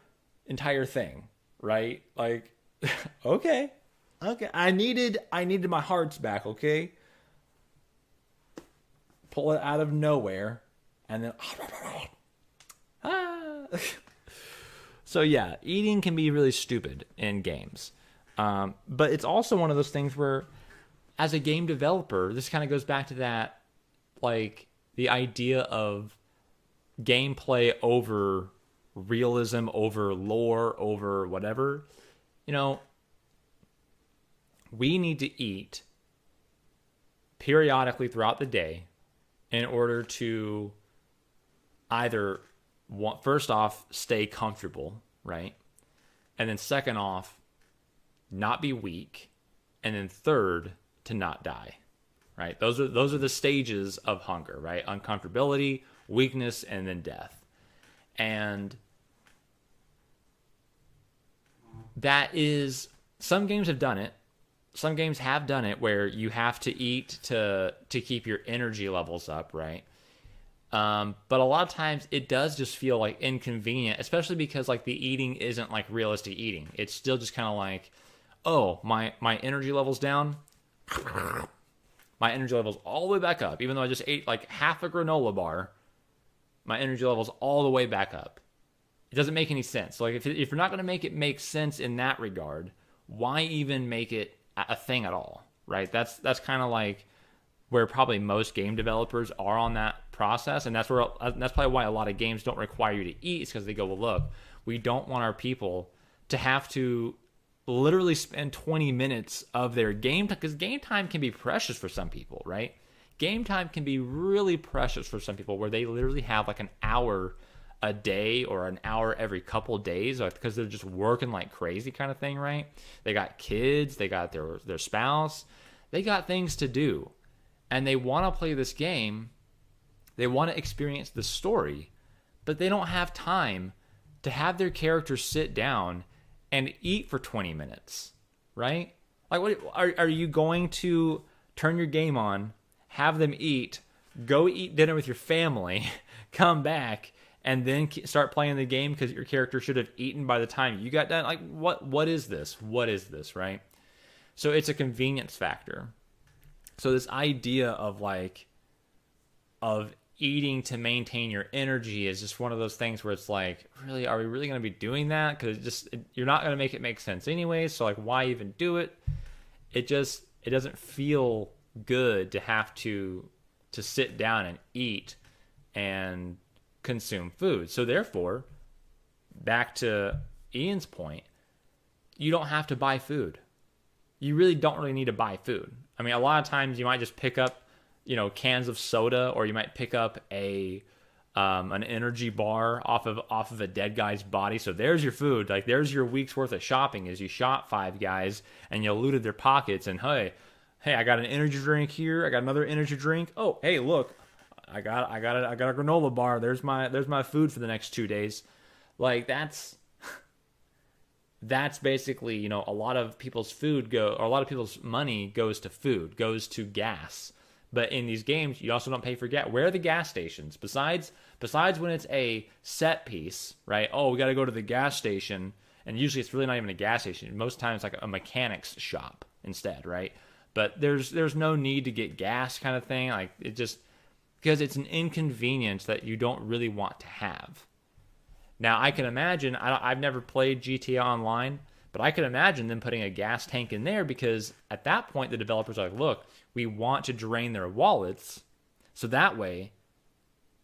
thing, right? Like, okay, I needed my hearts back, okay? Pull it out of nowhere, and then So yeah, eating can be really stupid in games, but it's also one of those things where, as a game developer, this kind of goes back to that, like the idea of gameplay over realism, over lore, over whatever. We need to eat periodically throughout the day in order to either, first off, stay comfortable, right? And then second off, not be weak. And then third, to not die, right? Those are the stages of hunger, right? Uncomfortability, weakness, and then death. And that is, some games have done it. Some games have done it where you have to eat to keep your energy levels up, right? But a lot of times it does just feel like inconvenient, especially because like the eating isn't like realistic eating. It's still just kind of like, oh, my energy level's down. My energy level's all the way back up. Even though I just ate like half a granola bar, my energy level's all the way back up. It doesn't make any sense. So like if you're not going to make it make sense in that regard, why even make it a thing at all, right? That's kind of like where probably most game developers are on that process, and that's probably why a lot of games don't require you to eat. Is because they go, well, look, we don't want our people to have to literally spend 20 minutes of their game time, because game time can be precious for some people, right? Game time can be really precious for some people, where they literally have like an hour a day or an hour every couple days, like, because they're just working like crazy kind of thing, right? They got kids, they got their spouse, they got things to do, and they want to play this game, they want to experience the story, but they don't have time to have their characters sit down and eat for 20 minutes, right? Like, what are you going to turn your game on, have them eat, go eat dinner with your family, come back, and then start playing the game because your character should have eaten by the time you got done? Like, what is this? What is this, right? So it's a convenience factor. So this idea of eating to maintain your energy is just one of those things where it's like, really, are we really going to be doing that? Because you're not going to make it make sense anyway. So like, why even do it? It doesn't feel good to have to sit down and eat and consume food. So therefore, back to Ian's point, you don't have to buy food. You really don't really need to buy food. I mean, a lot of times you might just pick up, cans of soda, or you might pick up an energy bar off of a dead guy's body. So there's your food. Like, there's your week's worth of shopping, as you shot 5 guys and you looted their pockets. And hey, I got an energy drink here. I got another energy drink. Oh, hey, look, I got a granola bar. There's my food for the next 2 days. Like, that's basically, a lot of people's a lot of people's money goes to food, goes to gas. But in these games, you also don't pay for gas. Where are the gas stations? Besides when it's a set piece, right? Oh, we got to go to the gas station. And usually it's really not even a gas station. Most times it's like a mechanic's shop instead, right? But there's no need to get gas kind of thing. Like, it just, because it's an inconvenience that you don't really want to have. Now, I can imagine, I've never played GTA Online, but I can imagine them putting a gas tank in there, because at that point, the developers are like, look, we want to drain their wallets, so that way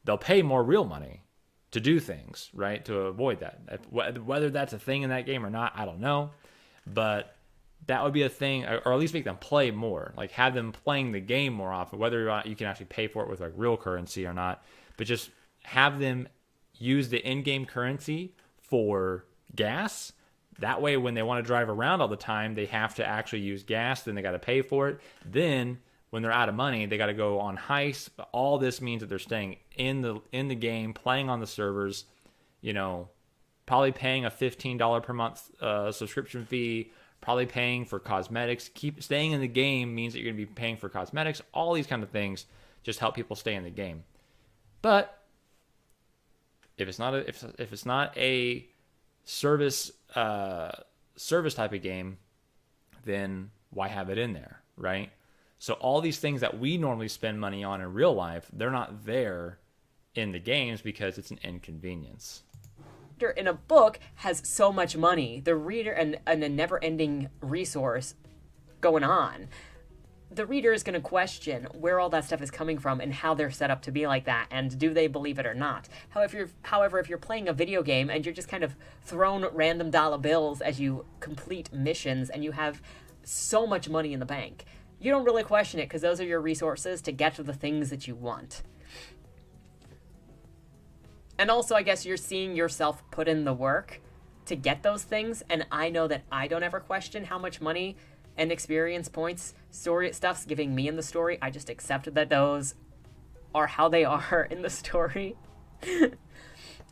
they'll pay more real money to do things, right? To avoid that. Whether that's a thing in that game or not, I don't know. But that would be a thing, or at least make them play more. Like, have them playing the game more often, whether or not you can actually pay for it with like real currency or not. But just have them use the in-game currency for gas. That way, when they want to drive around all the time, they have to actually use gas. Then they got to pay for it. Then, when they're out of money, they got to go on heists. But all this means that they're staying in the game, playing on the servers. Probably paying a $15 per month subscription fee. Probably paying for cosmetics. Keep staying in the game means that you're going to be paying for cosmetics. All these kind of things just help people stay in the game. But if it's not a service type of game, then why have it in there, right? So all these things that we normally spend money on in real life, they're not there in the games because it's an inconvenience. In a book has so much money, the reader, and a never-ending resource going on. The reader is going to question where all that stuff is coming from and how they're set up to be like that, and do they believe it or not. However, if you're playing a video game and you're just kind of thrown random dollar bills as you complete missions and you have so much money in the bank, you don't really question it, because those are your resources to get to the things that you want. And also, I guess you're seeing yourself put in the work to get those things, and I know that I don't ever question how much money and experience points story stuff's giving me in the story. I just accept that those are how they are in the story.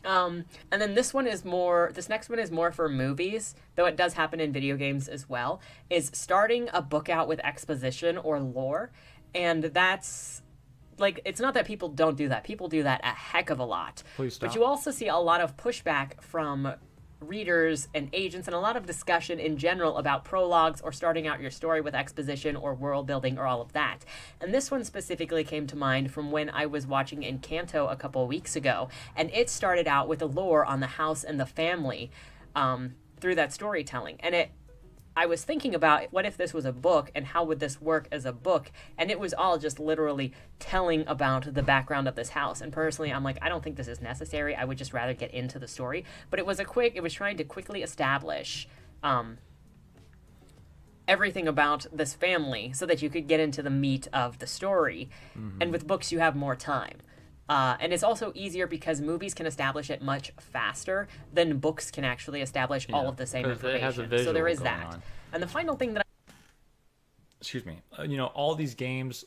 And then this next one is more for movies, though it does happen in video games as well, is starting a book out with exposition or lore. And that's, like, it's not that people don't do that. People do that a heck of a lot. Please stop. But you also see a lot of pushback from readers and agents, and a lot of discussion in general about prologues or starting out your story with exposition or world building or all of that. And this one specifically came to mind from when I was watching Encanto a couple of weeks ago, and it started out with a lore on the house and the family through that storytelling. And I was thinking about, what if this was a book, and how would this work as a book? And it was all just literally telling about the background of this house. And personally, I'm like, I don't think this is necessary. I would just rather get into the story. But it was trying to quickly establish everything about this family so that you could get into the meat of the story. And with books, you have more time. And it's also easier because movies can establish it much faster than books can actually establish all of the same 'cause it has a information. So there is visual going that. on. And the final thing that Excuse me. You know, all these games,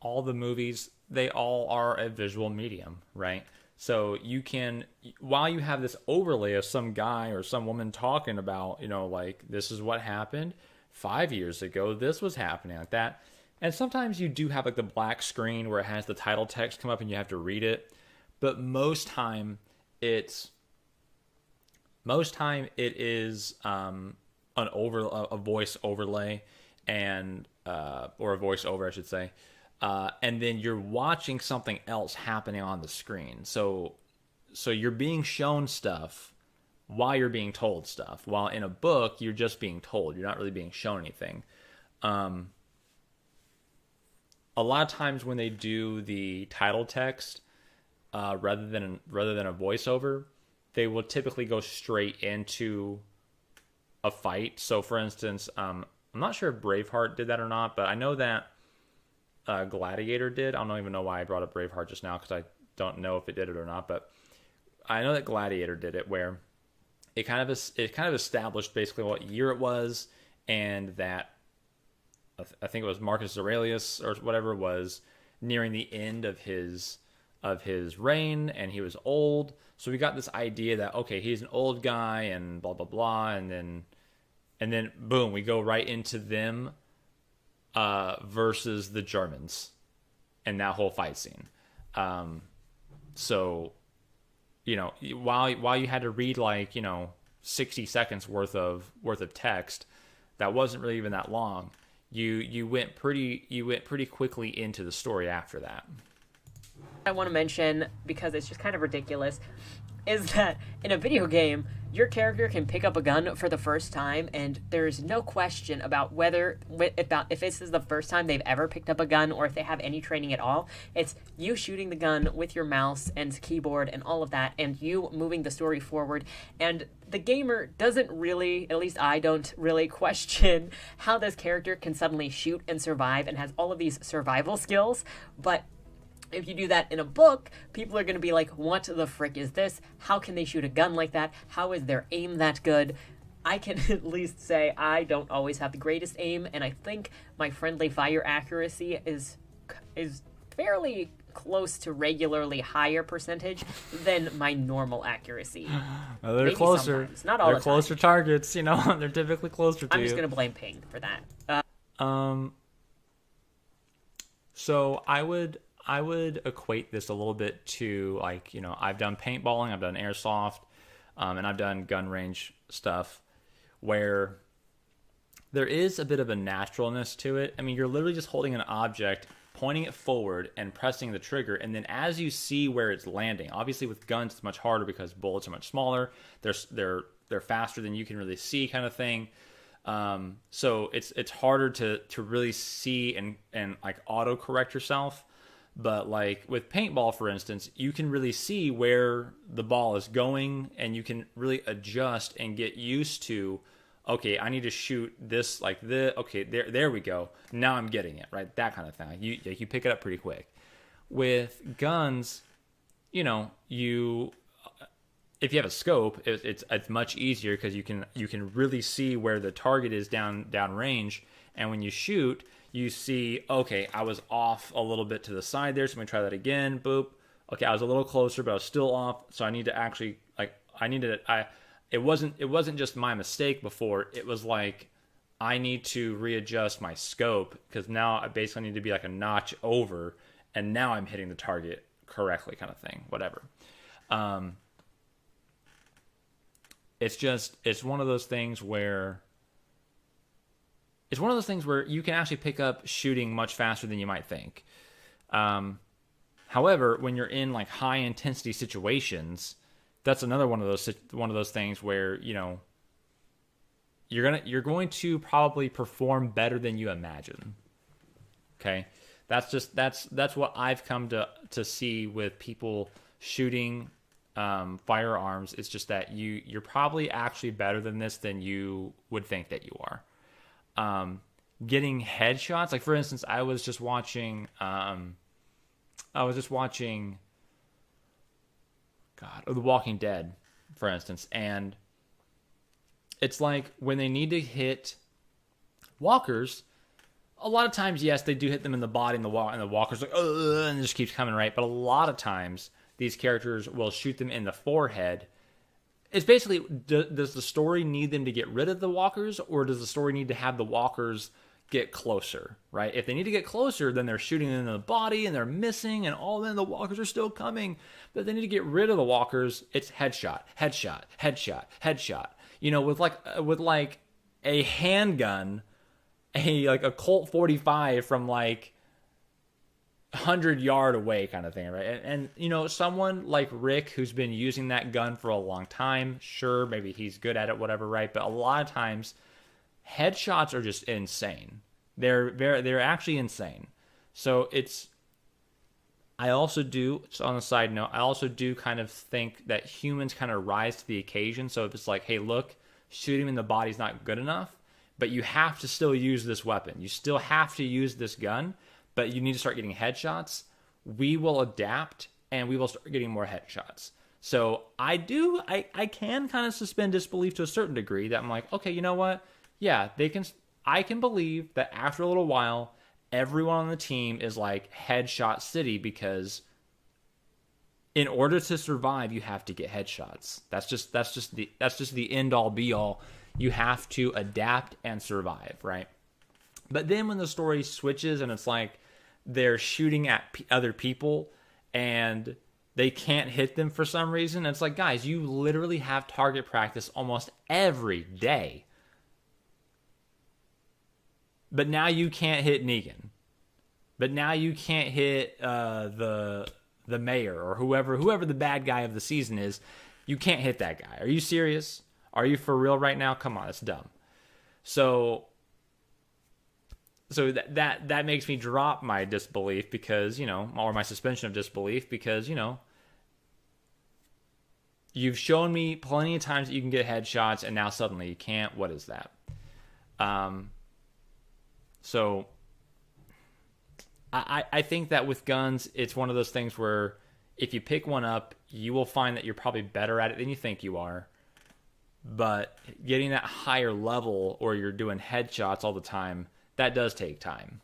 all the movies, they all are a visual medium, right? So you can, while you have this overlay of some guy or some woman talking about, you know, like, this is what happened 5 years ago, this was happening like that. And sometimes you do have like the black screen where it has the title text come up and you have to read it. But most time it is a voice overlay and or a voiceover, I should say. And then you're watching something else happening on the screen. So you're being shown stuff while you're being told stuff. While in a book, you're just being told. You're not really being shown anything. A lot of times when they do the title text, rather than a voiceover, they will typically go straight into a fight. So, for instance, I'm not sure if Braveheart did that or not, but I know that Gladiator did. I don't even know why I brought up Braveheart just now because I don't know if it did it or not. But I know that Gladiator did it, where it kind of established basically what year it was, and that I think it was Marcus Aurelius or whatever was nearing the end of his reign, and he was old. So we got this idea that, okay, he's an old guy and blah blah blah, and then boom, we go right into them versus the Germans and that whole fight scene. So, you know, while you had to read like, you know, 60 seconds worth of text, that wasn't really even that long. You went pretty quickly into the story after that. I want to mention, because it's just kind of ridiculous, is that in a video game, your character can pick up a gun for the first time, and there's no question about if this is the first time they've ever picked up a gun or if they have any training at all. It's you shooting the gun with your mouse and keyboard and all of that, and you moving the story forward. And the gamer doesn't really, at least I don't really, question how this character can suddenly shoot and survive and has all of these survival skills. But if you do that in a book, people are going to be like, what the frick is this? How can they shoot a gun like that? How is their aim that good? I can at least say I don't always have the greatest aim, and I think my friendly fire accuracy is fairly close to regularly higher percentage than my normal accuracy. Well, they're Maybe closer. Sometimes. Not all they're the closer time. targets, you know. They're typically closer to I'm you. just going to blame Ping for that. So I would equate this a little bit to, like, you know, I've done paintballing, I've done airsoft, and I've done gun range stuff where there is a bit of a naturalness to it. I mean, you're literally just holding an object, pointing it forward and pressing the trigger, and then as you see where it's landing, obviously with guns it's much harder because bullets are much smaller, they're faster than you can really see, kind of thing. So it's harder to really see and like auto correct yourself. But like with paintball, for instance, you can really see where the ball is going, and you can really adjust and get used to, okay, I need to shoot this like this. Okay, there we go. Now I'm getting it, right? That kind of thing. You pick it up pretty quick. With guns, you know, if you have a scope, it's much easier because you can really see where the target is down range, and when you shoot, you see, okay, I was off a little bit to the side there, so I'm gonna try that again. Boop. Okay, I was a little closer, but I was still off, so I need to actually it wasn't just my mistake before. It was like I need to readjust my scope because now I basically need to be like a notch over, and now I'm hitting the target correctly, kind of thing. Whatever. It's one of those things where you can actually pick up shooting much faster than you might think. However, when you're in like high intensity situations, that's another one of those things where, you know, you're going to probably perform better than you imagine. Okay, that's what I've come to see with people shooting firearms. It's just that you're probably actually better than this than you would think that you are. getting headshots. Like for instance, I was just watching The Walking Dead, for instance, and it's like when they need to hit walkers, a lot of times, yes, they do hit them in the body, and the walker's like, and it just keeps coming, right? But a lot of times, these characters will shoot them in the forehead. It's basically, does the story need them to get rid of the walkers, or does the story need to have the walkers get closer, right? If they need to get closer, then they're shooting them in the body, and they're missing, and all then the walkers are still coming. But if they need to get rid of the walkers, it's headshot, headshot, headshot, headshot. You know, with like a handgun, a Colt 45 from like 100-yard away kind of thing, right? And you know, someone like Rick who's been using that gun for a long time, sure, maybe he's good at it, whatever, right? But a lot of times, headshots are just insane. They're actually insane. So I also do, so on a side note, I also do kind of think that humans kind of rise to the occasion. So if it's like, hey, look, shooting him in the body's not good enough, but you have to still use this weapon. You still have to use this gun, but you need to start getting headshots. We will adapt, and we will start getting more headshots. So I can kind of suspend disbelief to a certain degree that I'm like, okay, you know what? Yeah, I can believe that after a little while, everyone on the team is like headshot city, because in order to survive, you have to get headshots. That's just the end all be all. You have to adapt and survive, right? But then when the story switches and it's like they're shooting at other people and they can't hit them for some reason, it's like, guys, you literally have target practice almost every day. But now you can't hit Negan. But now you can't hit the mayor or whoever the bad guy of the season is. You can't hit that guy. Are you serious? Are you for real right now? Come on, it's dumb. So that makes me drop my disbelief, because, you know, or my suspension of disbelief, because, you know, you've shown me plenty of times that you can get headshots, and now suddenly you can't. What is that? So I think that with guns, it's one of those things where if you pick one up, you will find that you're probably better at it than you think you are. But getting that higher level, or you're doing headshots all the time, that does take time.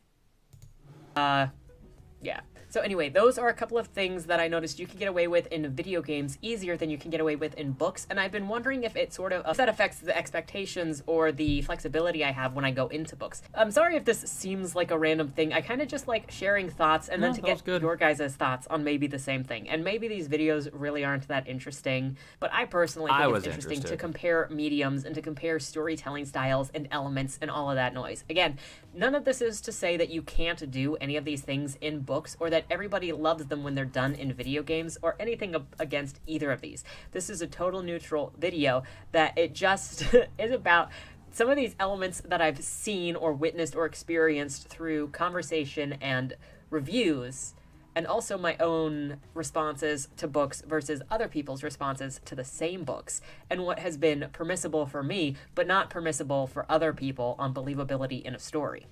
Yeah. So anyway, those are a couple of things that I noticed you can get away with in video games easier than you can get away with in books. And I've been wondering if that affects the expectations or the flexibility I have when I go into books. I'm sorry if this seems like a random thing. I kind of just like sharing thoughts and then to get your guys' thoughts on maybe the same thing. And maybe these videos really aren't that interesting, but I personally think it's interesting to compare mediums and to compare storytelling styles and elements and all of that noise. Again, none of this is to say that you can't do any of these things in books, or that everybody loves them when they're done in video games, or anything against either of these. This is a total neutral video that it just is about some of these elements that I've seen or witnessed or experienced through conversation and reviews, and also my own responses to books versus other people's responses to the same books, and what has been permissible for me but not permissible for other people on believability in a story.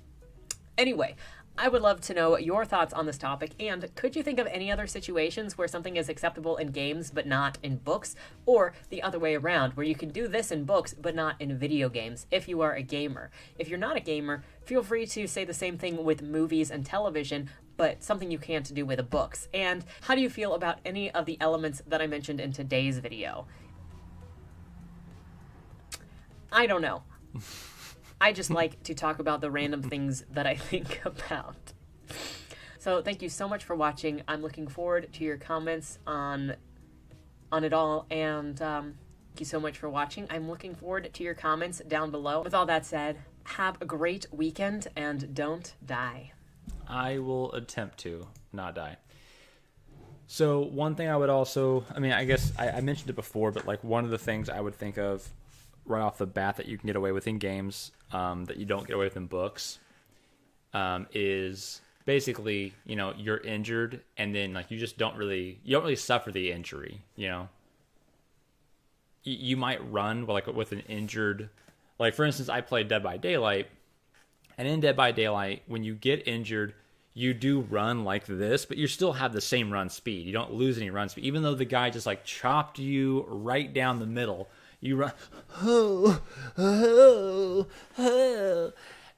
Anyway, I would love to know your thoughts on this topic, and could you think of any other situations where something is acceptable in games but not in books, or the other way around, where you can do this in books but not in video games if you are a gamer? If you're not a gamer, feel free to say the same thing with movies and television, but something you can't do with books. And how do you feel about any of the elements that I mentioned in today's video? I don't know. I just like to talk about the random things that I think about. So thank you so much for watching. I'm looking forward to your comments on it all, and thank you so much for watching. I'm looking forward to your comments down below. With all that said, have a great weekend and don't die. I will attempt to not die. So one thing I would also, I guess I mentioned it before, but like one of the things I would think of right off the bat that you can get away with in games, that you don't get away with in books, is basically, you know, you're injured and then like you don't really suffer the injury. You know, you might run with an injured, like for instance, I played Dead by Daylight, And in Dead by Daylight, when you get injured, you do run like this, but you still have the same run speed. You don't lose any run speed. Even though the guy just like chopped you right down the middle, you run,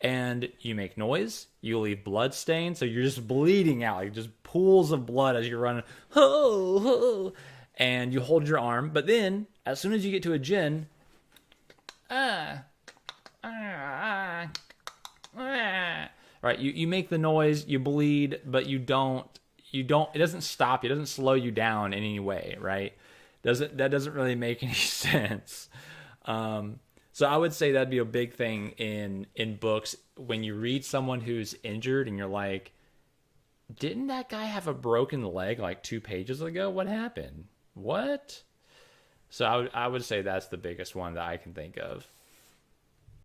and you make noise. You leave blood stains, so you're just bleeding out, like just pools of blood as you're running, and you hold your arm. But then, as soon as you get to a gen, right, you make the noise, you bleed, but you don't, it doesn't stop you, it doesn't slow you down in any way, right? That doesn't really make any sense. So I would say that'd be a big thing in books when you read someone who's injured and you're like, didn't that guy have a broken leg like 2 pages ago? What happened? What? So I would say that's the biggest one that I can think of.